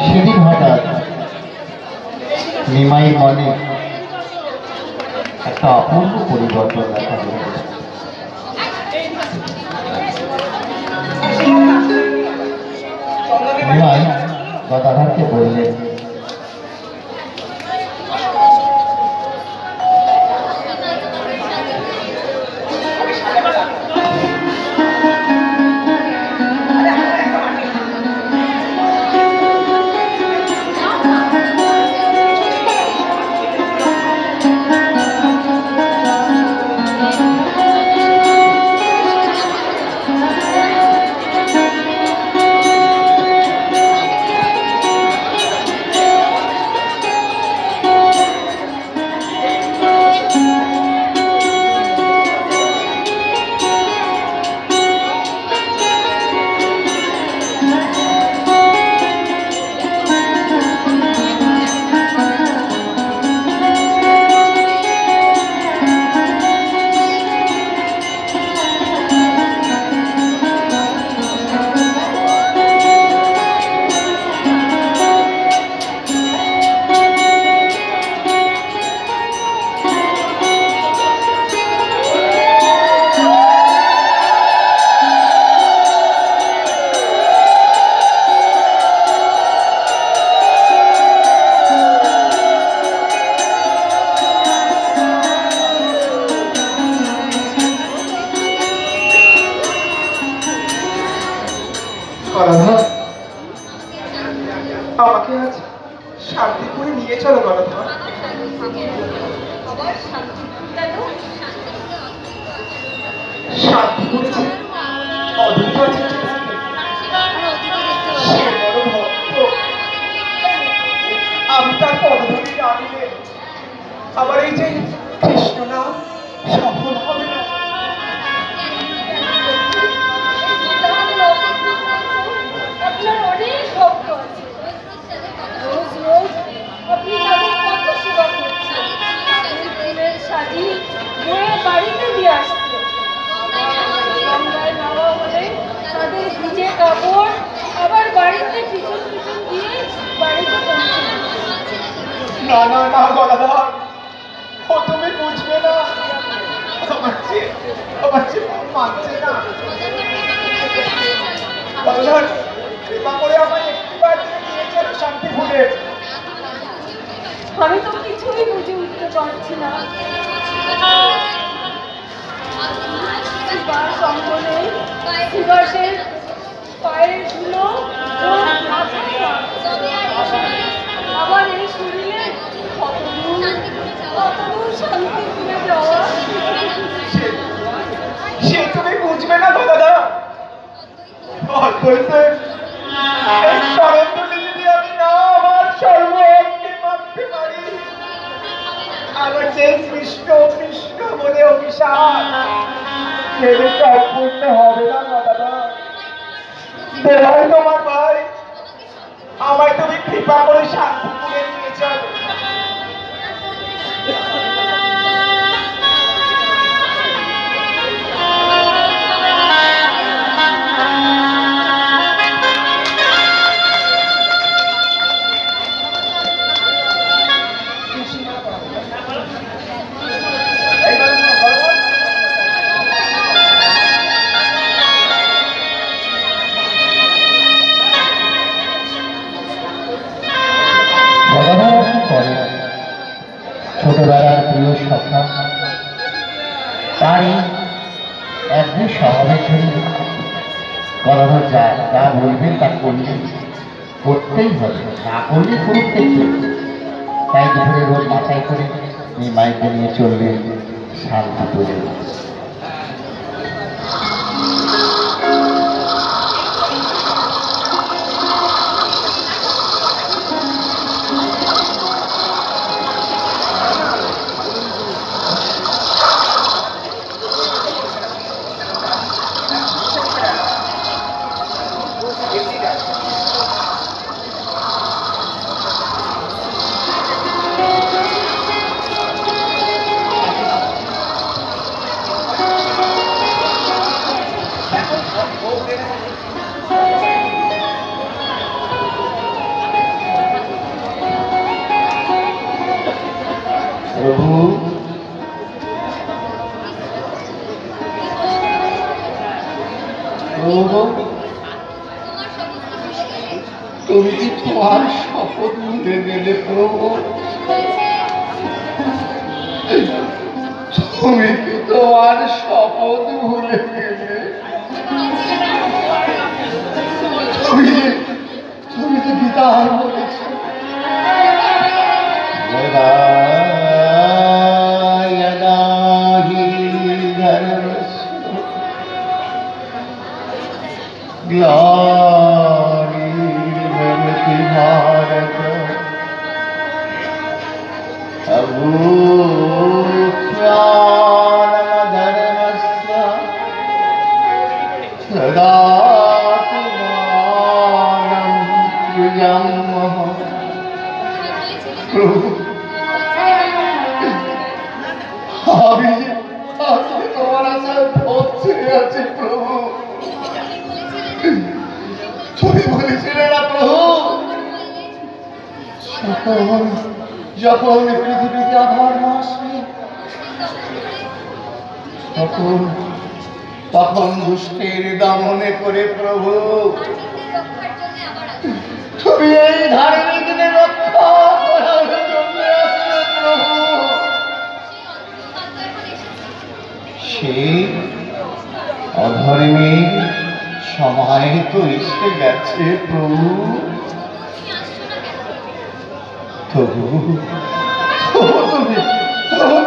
সেদিন হঠাৎ নিমাইয়ের মনে একটা অপূর্ব পরিবর্তন দেখা দিল। নিমাই গদাধরকে বললেন, গদাধর, আমাকে আজ শান্তিপুরে নিয়ে চলো গদাধর। শান্তিপুরে যে অদ্ভুত আছে, সে বড় ভক্ত। আমি তার পদধূলি না নিলে আবার এই যে কৃষ্ণ নাম সফল হবে না। আপনার অনেক ভক্ত আছে, রোজ রোজ আপনি তাদের কত সেবা করছেন, ফুলের শাড়ি বইয়ের বাড়িতে দিয়ে আসছেন, গঙ্গায় নাওয়া হলে তাদের ভিজে কাপড় আবার বাড়িতে পিছন পিছন দিয়ে বাড়িতে পৌঁছে। না না না গদাধর, ও তুমি বুঝবে না, আমার চেয়ে মানছে না। গদাধর, কৃপা করে আমায় একটিবার নিয়ে চলো শান্তিপুরে। আমি তো কিছুই বুঝে উঠতে পারছি না। শিবার সঙ্গ নেই, শিবাসের পায়ের ধুলো ওর মাথায় না। আবার এই শরীরে কতদূর শান্তিপুরে যাওয়া। সে তুমি বুঝবে না গদাধর। অদ্বৈতের এই শরণটুলি যদি আমি না আমার সর্বকে মাপতে পারি, আমার যে কৃষ্ণ কৃষ্ণ বলে অভিশাপ, সেটা সম্পূর্ণ হবে না গদাধর। দোহাই তোমার ভাই, আমায় তুমি কৃপা করে শান্তিপুরে নিয়ে চলো। জানি একদিন স্বভাবের জন্য করানো যায়, যা বলবেন তা করলে করতেই হবে, না করলে করতে চলবে। তাই দুপুরে রোজ মাথায় করে মাইকে নিয়ে চললেন শান্তিপুরে। প্রভু, তুমি কি তোমার শপথ ভুলে গেলে প্রভু? তুমি কি তোমার শপথ ভুলে গেলে? তুমি কি গীতার বলেছ ग्लानिर्भवति भारत अभूत्यानमधर्मस्य सदात्मानं सृजाम्यहम्। আমি তোমার আশায় পথ ছেড়ে আছি প্রভু। তুমি বলেছিলে না প্রভু, যখন পৃথিবীতে অধর্ম আসবে তখন দুষ্টের দমনে করে প্রভু তুমি এই ধার্মিকদের রক্ষা করার জন্য আসছো প্রভু। সেই অধর্মের সময় তো এসে গেছে প্রভু। তবু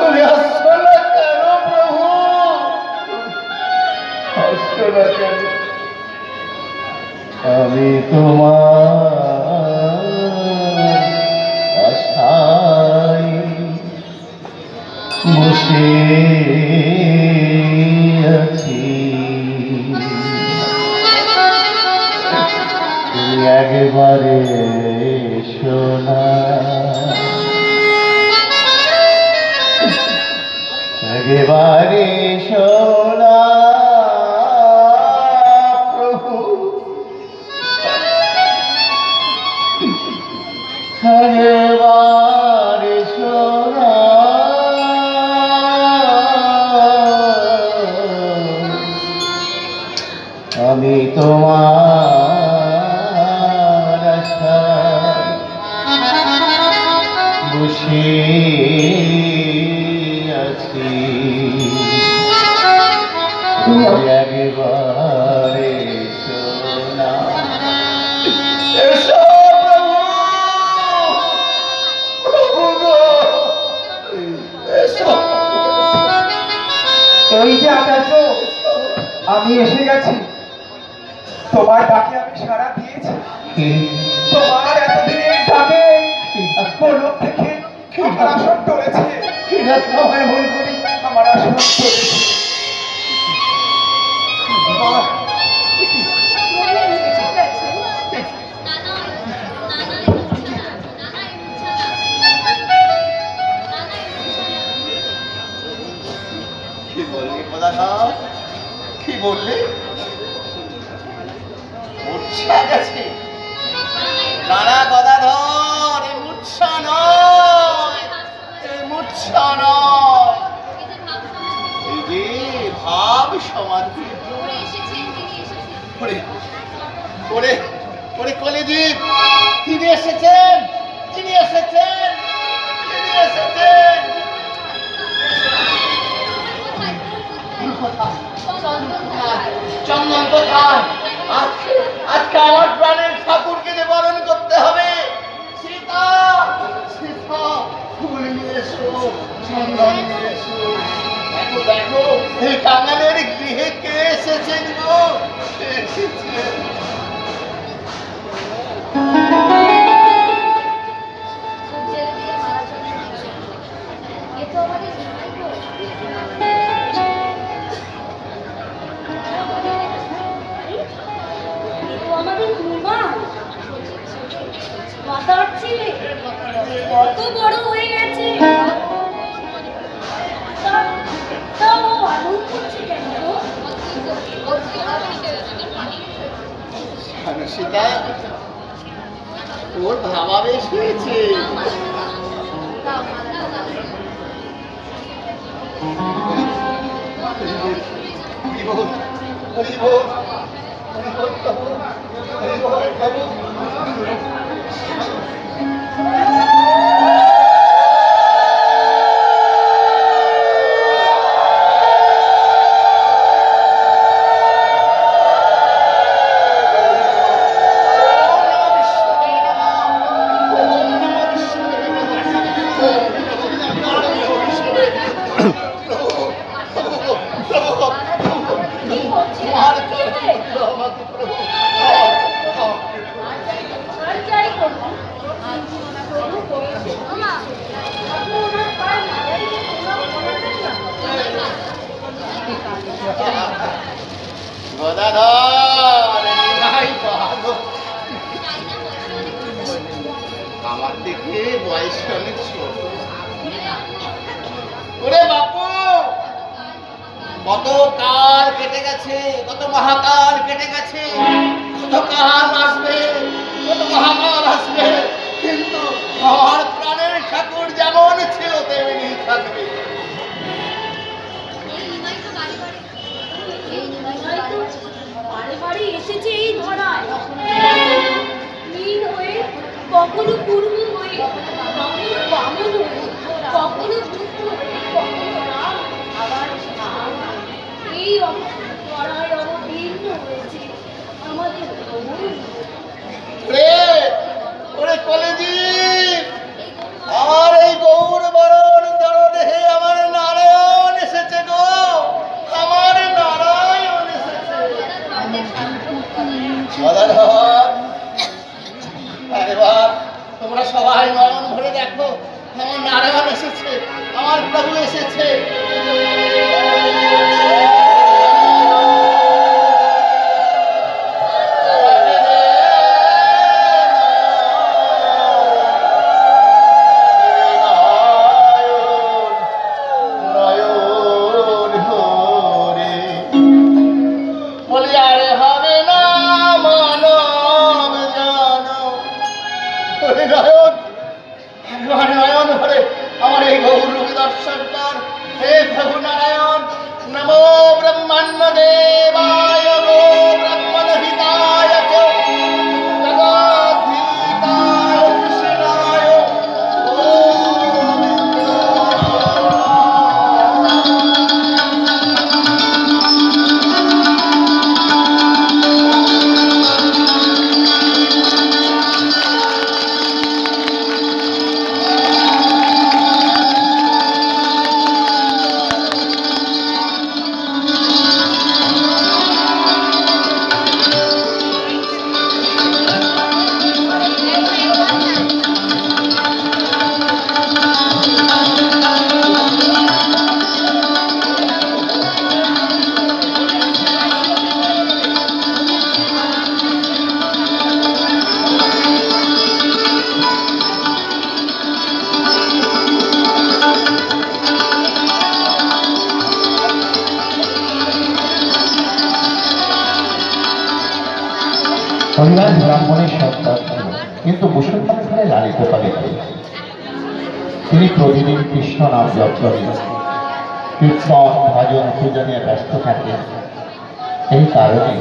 তুমি আসছো না কেন প্রভু? আসছো না কেন? আমি তোমার আশায় বসে আছি। একবারে শোনা, একবারে শোনা প্রভু, একবারে শোনা। আমি তোমার আশায় বসে আছি। একবারে শোনা, এসো প্রভু গো, এসো। এই যে আচার্য, আমি এসে গেছি। তোমার ডাকে আমি সাড়া দিয়েছি। তোমার এতদিনের ডাকে পলক থেকে আমার আসন টলেছে। ভুল করি, আমার আসন টলেছে। কি বললি প্রধান? কি বললি? মূর্ছা গেছে? নানা গদাধর, এ মূর্ছা নয়, এ মূর্ছা নয়, এই যে ভাব সমাধি। কলিজীব তিনি এসেছেন, তিনি এসেছেন, তিনি এসেছেন। এই কাঙালের গৃহে কে এসেছেন গো? কে এসেছেন? কত বড় হয়ে গেছে, সীতা, ওর ভাবাবেশ হয়েছে। আমার দেখে বয়স অনেক ছোট। ওরে বাপু, কত কাল কেটে গেছে, কত মহাকাল কেটে গেছে, কত কাল আসবে, কত মহাকাল আসবে, কিন্তু আমার প্রাণের ঠাকুর যেমন ছিল তেমনি থাকবে। বাড়ি এসেছে এই ধরায়, কখনো পূর্ব হয়ে, কখনো বামন হয়ে, কখনো পুত্র হয়ে, কখনো রাম, আবার এই ধরায় অবতীর্ণ হয়েছে আমাদের ওরে কলেজি, আমার এই গৌর বরণ দেহে আমার নারায়ণ এসেছে গো, আমার নারায়ণ এসেছে। এবার তোমরা সবাই নয়ন ভরে দেখো, আমার নারায়ণ এসেছে, আমার প্রভু এসেছে। আমার এই গৌর দর্শন কর, হে প্রভু নারায়ণ। নমো ব্রহ্মণ্য দেবায় গো ব্রহ্মণ হিতায় চ জগদ্ধিতায় কৃষ্ণায় হরিদাস ব্রাহ্মণের সন্তান ছিল, কিন্তু মুসলমান ঘরে লালিত পালিত। তিনি প্রতিদিন কৃষ্ণ নাম জপ করেন, কীর্তন ভজন পূজনে ব্যস্ত থাকেন। এই কারণে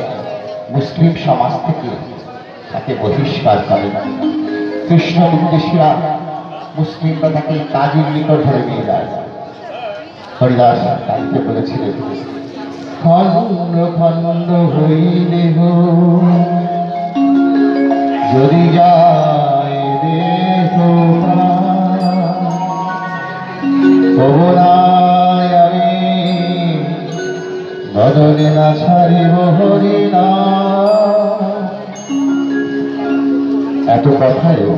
মুসলিম সমাজ থেকে তাকে বহিষ্কার করেন। কৃষ্ণ বিদ্বেষীরা মুসলিমরা তাকে কাজীর নিকট ধরে নিয়ে যায়। হরিদাস তাইতে বলেছিলেন, খণ্ড খণ্ড হইলে যদি যায় দেহ প্রাণ, আমি চরণে না ছাড়িব হরিনাম। এত কথায়ও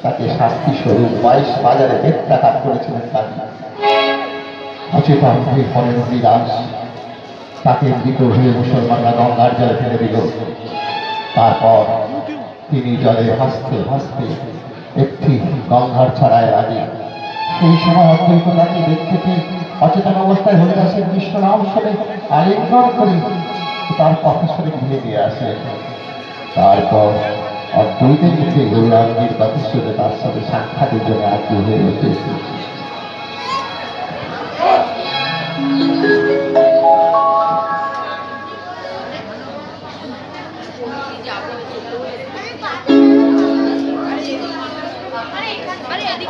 তাকে শাস্তি স্বরূপ 22 বাজারে বেত্রাঘাত করেছিলেন কালী। অচেতন হয়ে পড়েন হরিদাস। তাকে মৃত হয়ে মুসলমানরা গঙ্গার জলে ফেলে দিল। তারপর তিনি জলে ভাসতে ভাসতে একটি গঙ্গার ছড়ায় আগে সেই সময় অদ্বৈত তাকে দেখতে পেয়ে অচেতন অবস্থায় হরিদাসের কৃষ্ণ নাম শুনে আলিঙ্গন করে তার কথা শুনে ঘুরে দিয়ে আসে। তারপর অদ্বৈতের মুখে গৌরাঙ্গীর কথা শুনে তার সাথে সাক্ষাতের জন্য আগ্রহ হয়ে ওঠে।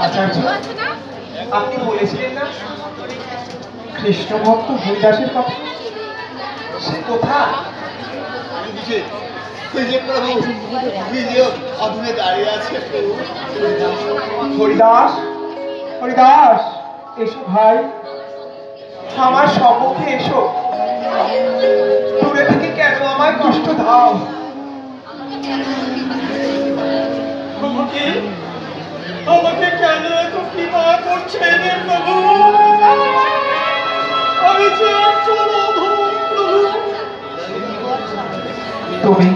আচার্য, আপনি বলেছিলেন না কৃষ্ণ ভক্ত হরিদাসের কথা? সে কোথায়? হরিদাস, হরিদাস, এসো ভাই, আমার সম্মুখে এসো। দূরে থেকে কেন আমায় কষ্ট দাও? আমাকে কেন এত কৃপা করছেন প্রভু? আমি যে একজন অধম প্রভু।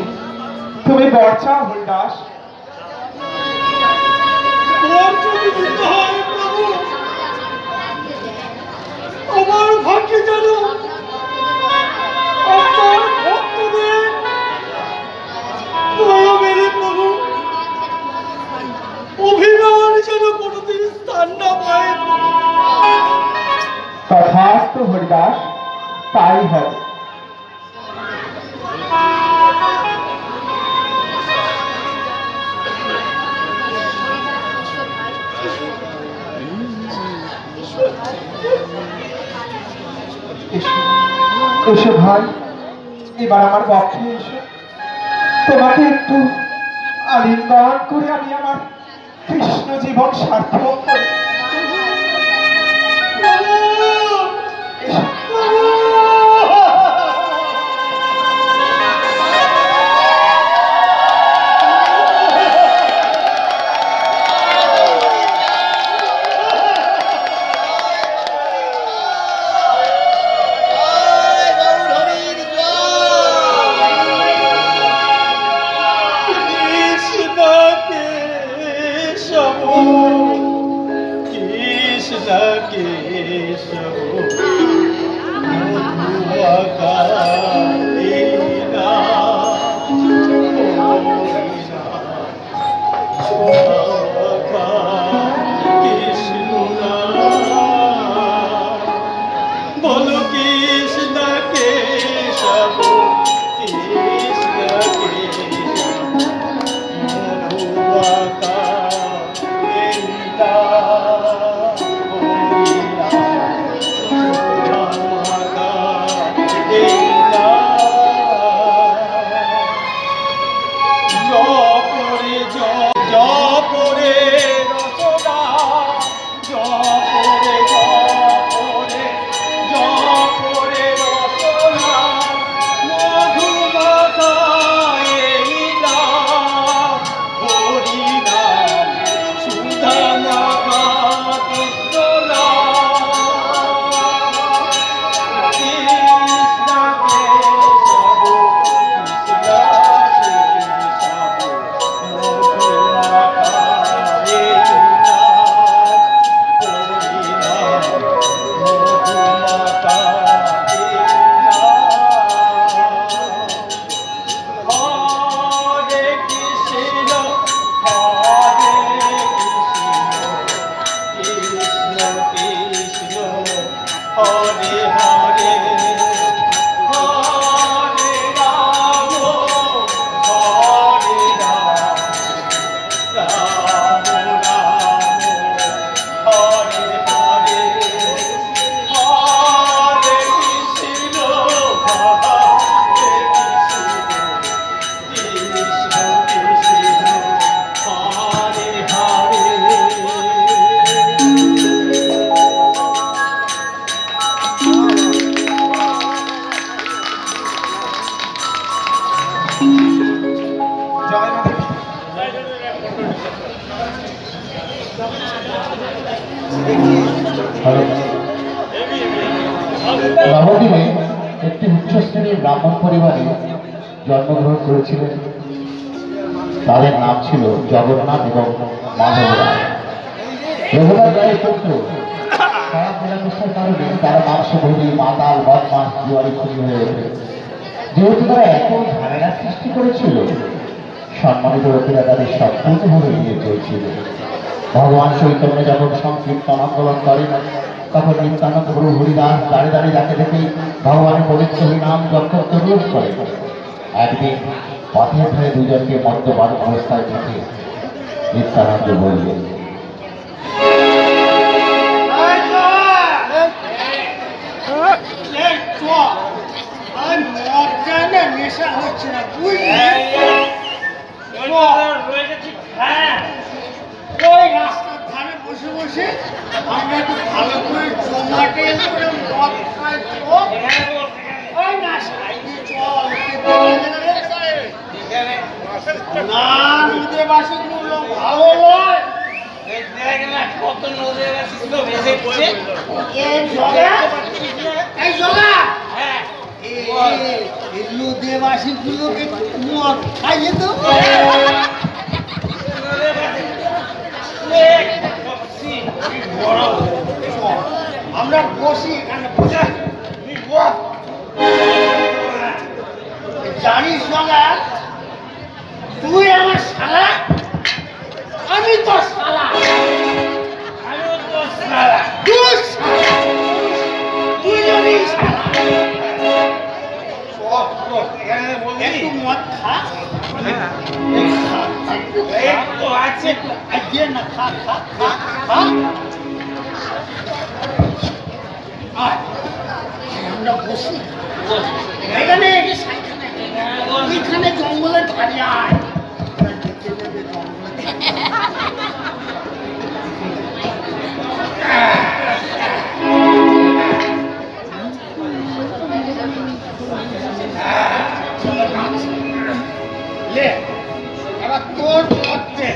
তুমি বর চাও হরিদাস? বর যদি দিতে হয় প্রভু, আমার ভাগ্যে যেন আপনার ভক্তদের দয়া মেরে প্রভু অভিমান যেন কোনোদিন স্থান না পায়। তথাস্তু হরিদাস, তাই হবে। এসো ভাই, এবার আমার পক্ষে এসো। তোমাকে একটু আলিঙ্গন করে আমি আমার কৃষ্ণ জীবন সার্থক করি। নবদ্বীপে একটি উচ্চ শ্রেণীর ব্রাহ্মণ পরিবারে জন্মগ্রহণ করেছিলেন। তাদের নাম ছিল জগন্নাথ এবং মাধব রায়। রঘুনাথ রায়ের পুত্র খারাপ নিরামিষের কারণে তারা মাংসভোজী, মাতাল, বদমাস, জুয়ারি খুনি হয়ে ওঠে। যেহেতু তারা এত ঝামেলা সৃষ্টি করেছিল, সম্মানিত লোকেরা তাদের সম্পূর্ণভাবে নিয়ে চলছিল। ভগবান চৈতন্য যখন সংকীর্তন আন্দোলন করেন, তখন নিত্যানন্দ প্রভু হরিদাস দাঁড়িয়ে দাঁড়িয়ে যাকে দেখে ভগবানের পবিত্র হরিনাম জপ করতে রোধ করে। একদিন পথের ধারে দুজনকে মদ্যপান অবস্থায় দেখে নিত্যানন্দ বললেন, নেশা হচ্ছে না, ওই রাস্তার ধারে বসে বসে আমরা একটু ভালো করে জমাটে করে মদ খাই। ওই না চল না, নদে বাসি করলো ভালো নয়। কত নদে বাসি এই জগা নদে বাসি গুলোকে মদ খাইয়ে দেবো। আমরা বসি এখানে, জানিস না তুই আমার শালা, আমি তো শালা, তুই জানি শালা। একটু মদ খা, আছে না, খা খা খা খা। আমরা বসি এখানে, ওইখানে জঙ্গলে ধারে আয়। এবার তোর পথে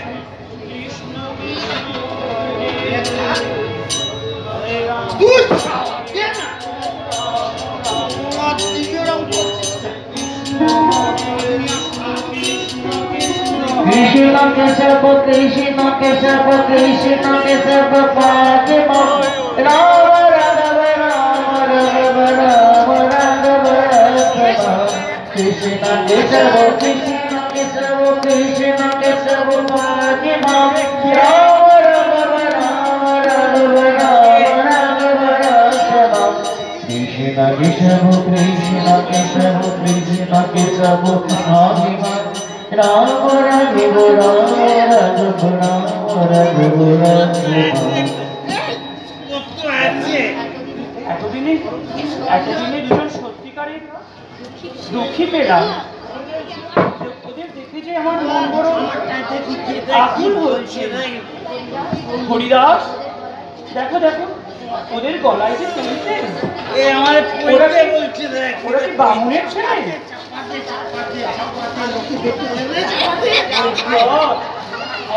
কৃষ্ণ কেশব কৃষ্ণ কেশব কৃষ্ণ কেশব পাকে রাম রাঘব রাম রাঘব রাম রাঘব কৃষ্ণ কেশব কৃষ্ণ কেশব কৃষ্ণ কেশব পাকে রাম রাঘব রাম রাঘব রাম রাঘব কৃষ্ণ কেশব কৃষ্ণ কেশব কৃষ্ণ কেশব পাকে রাম রাঘব রাম রাঘব রাম রাঘব এতদিনে দুজন সত্যিকারের দুঃখী পেলাম। ওদের দেখে যে আমার মন বড় আকুল হচ্ছে। হরিদাস, দেখো দেখো ওদের গলায় যে তুলছে, ওরা কি বামুনের ছেলে?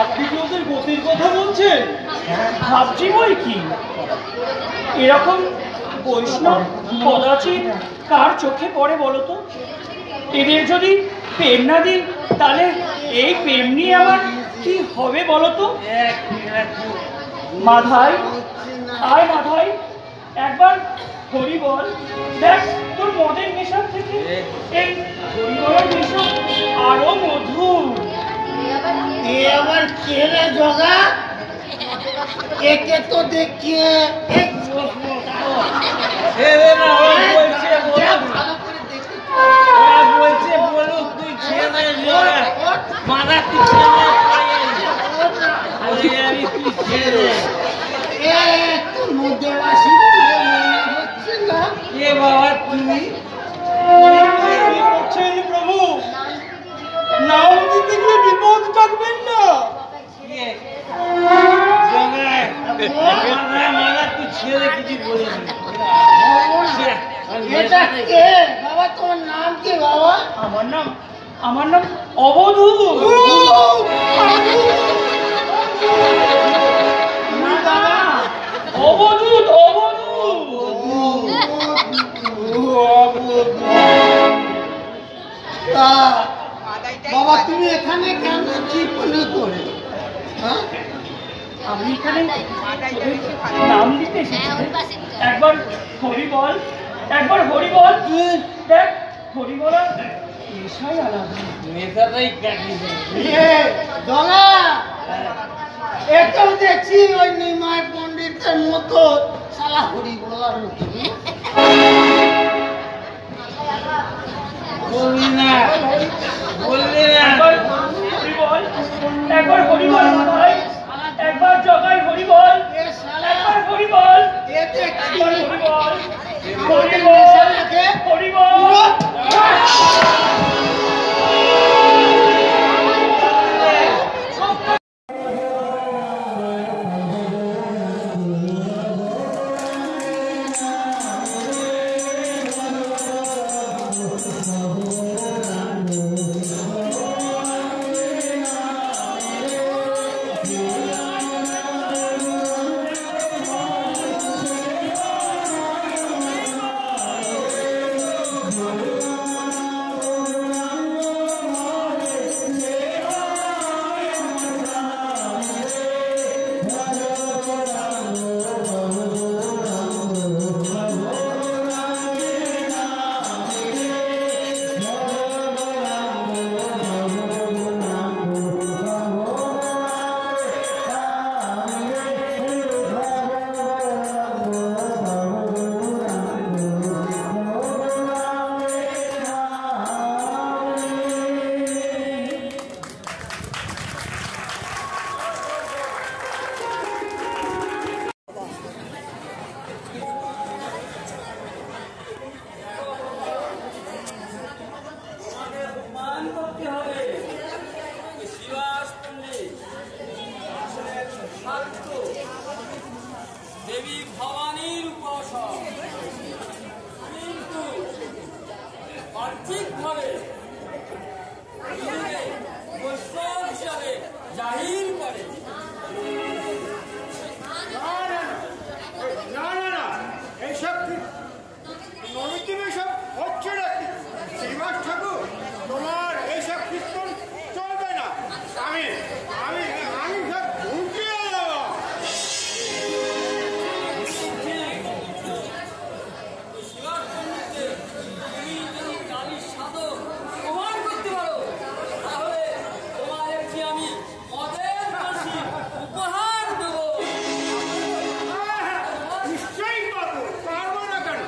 আপনি কি ওদের গতির কথা বলছেন? ভাবছি বই কি এরকম বৈষ্ণব কদাচিৎ কার চোখে পড়ে বলতো? এদের যদি প্রেম না দিই তাহলে এই প্রেম নিয়ে আমার কি হবে বলতো? মাধাই, আয় মাধাই, একবার হরি বল। দেখ তোর মদের নেশার থেকে এই হরি বলার নেশা আরো মধুর। এ আবার ছেলে জগা, একে তো দেখিয়ে বলছে বলুক তুই ছেলে মারা, তুই ছেলে হচ্ছে না। এ বাবা তুমি প্রভু নাম দিতে গিয়ে বিপদ থাকবেন না। মারা তুই ছেলে কিছু বলিস। এটা কে বাবা? তোমার নাম কি বাবা? আমার নাম অবধূত। অবধূত বাবা তুমি এখানে কেন কি মনে করে? হ্যাঁ? আমি এখানে নাম দিতে এসেছি। একবার হরি বল, একবার হরি বল। দেখ হরি বল নেশাই আলাদা, নেশাটাই কাটিয়ে দলা এটাও দেখছি ওই নিমাই পণ্ডিতের মতো শালা হরি বলার মতো। বললি না, বললি না। একবার হরি বল, একবার হরি বল ভাই, একবার জগাই হরি বল, একবার হরি বল, একবার হরি বল, হরি বল, হরি বল। দেবী ভবানীর উপাসক, কিন্তু বাহ্যিকভাবে নিজেকে বৈষ্ণব হিসাবে জাহির করে। না না না, এইসব নমিতি এসব হচ্ছে নাকি? শ্রীনিবাস ঠাকুর তোমার এইসব কীর্তন চলবে না। আমি আমি আমি সব উঠিয়ে দেবো। শিবাস পণ্ডিতকে তুমি যদি কালীর সাধক প্রমাণ করতে পারো, তাহলে তোমার একটি আমি মদের কাশি উপহার দেবো। নিশ্চয়ই পাবো, পারবো না কেন?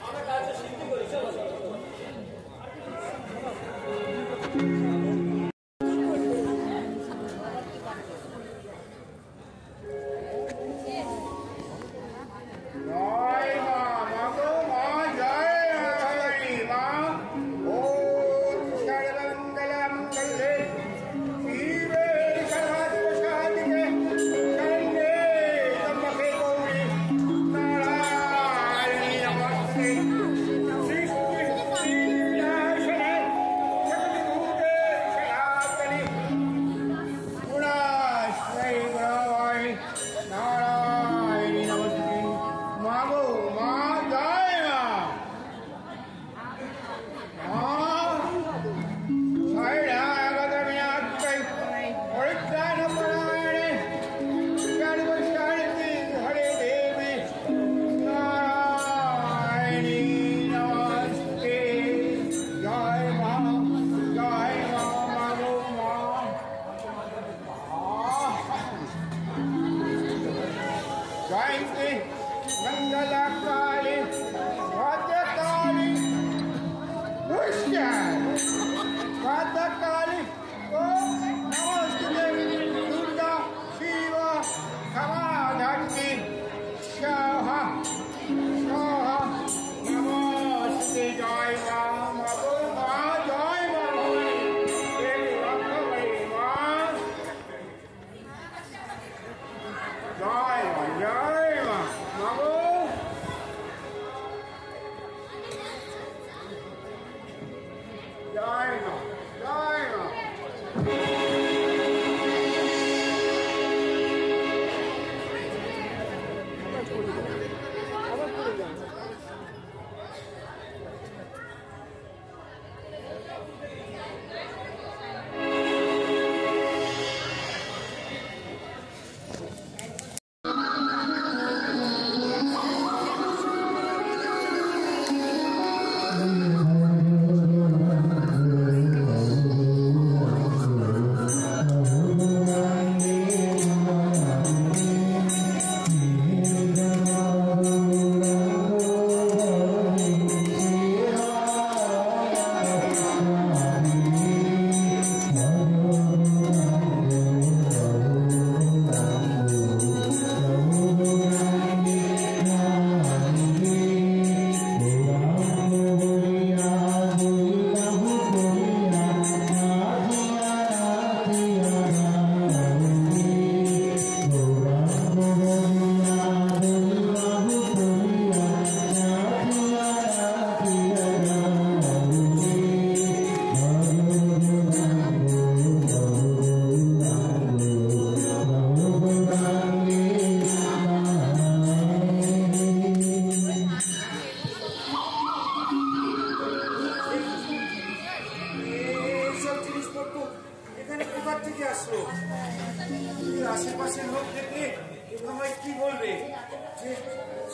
আমরা কাজটা সিদ্ধ করি, চলো চলো। জয় মা, মা গো মা, জয় হরি মা। ওম সর্বমঙ্গলমঙ্গলে শিবে সর্বাত্মসাধিকে শরণ্যে ত্র্যম্বকে গৌরি নারায়ণী নমস্তে। সৃষ্টি বিনাশনে জগদ্ভূতে সনাতনে গুণাশ্রয়ী গুণময়ী নারায়ণী নমস্তে। মা গো মা, জয় মা। হরে দেবী নারায়ণী নমস্তে। জয় মা, জয় মা, মা গো মা। জয়ন্তী মঙ্গলকালী ভদ্রকালী भद्रकाली ओम नमस्ते दुर्गा शिव क्षमाधात्री स्वाहा स्वाहा नमस्ते। जय राम गो मा, जय भगवती देवी भगवती मा। जय मा गो। जय मा, जय मा।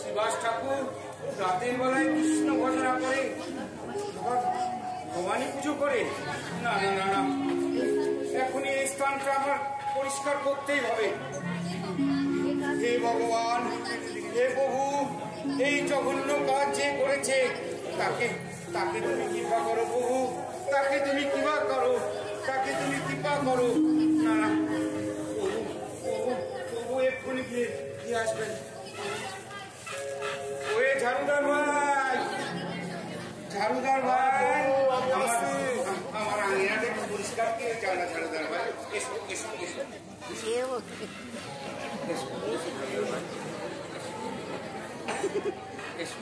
শ্রীবাস ঠাকুর রাতের বেলায় কৃষ্ণ ভজনা করে ভবানী পুজো করে? না না না না, এখনই এই স্থানটা আমার পরিষ্কার করতেই হবে। হে ভগবান, হে প্রভু, এই জঘন্য কাজ যে করেছে তাকে তাকে তুমি কৃপা করো প্রভু, তাকে তুমি কৃপা করো, তাকে তুমি কৃপা করো। না না, প্রভু প্রভু প্রভু এক্ষুনি গিয়ে আসবেন। ওয়ে ঝাড়ুদার ভাই, ঝাড়ুদার ভাই, আমার আঙিনাটা একটু পরিষ্কার করে যাও না ঝাড়ুদার ভাই। এসো এসো এসো এসো।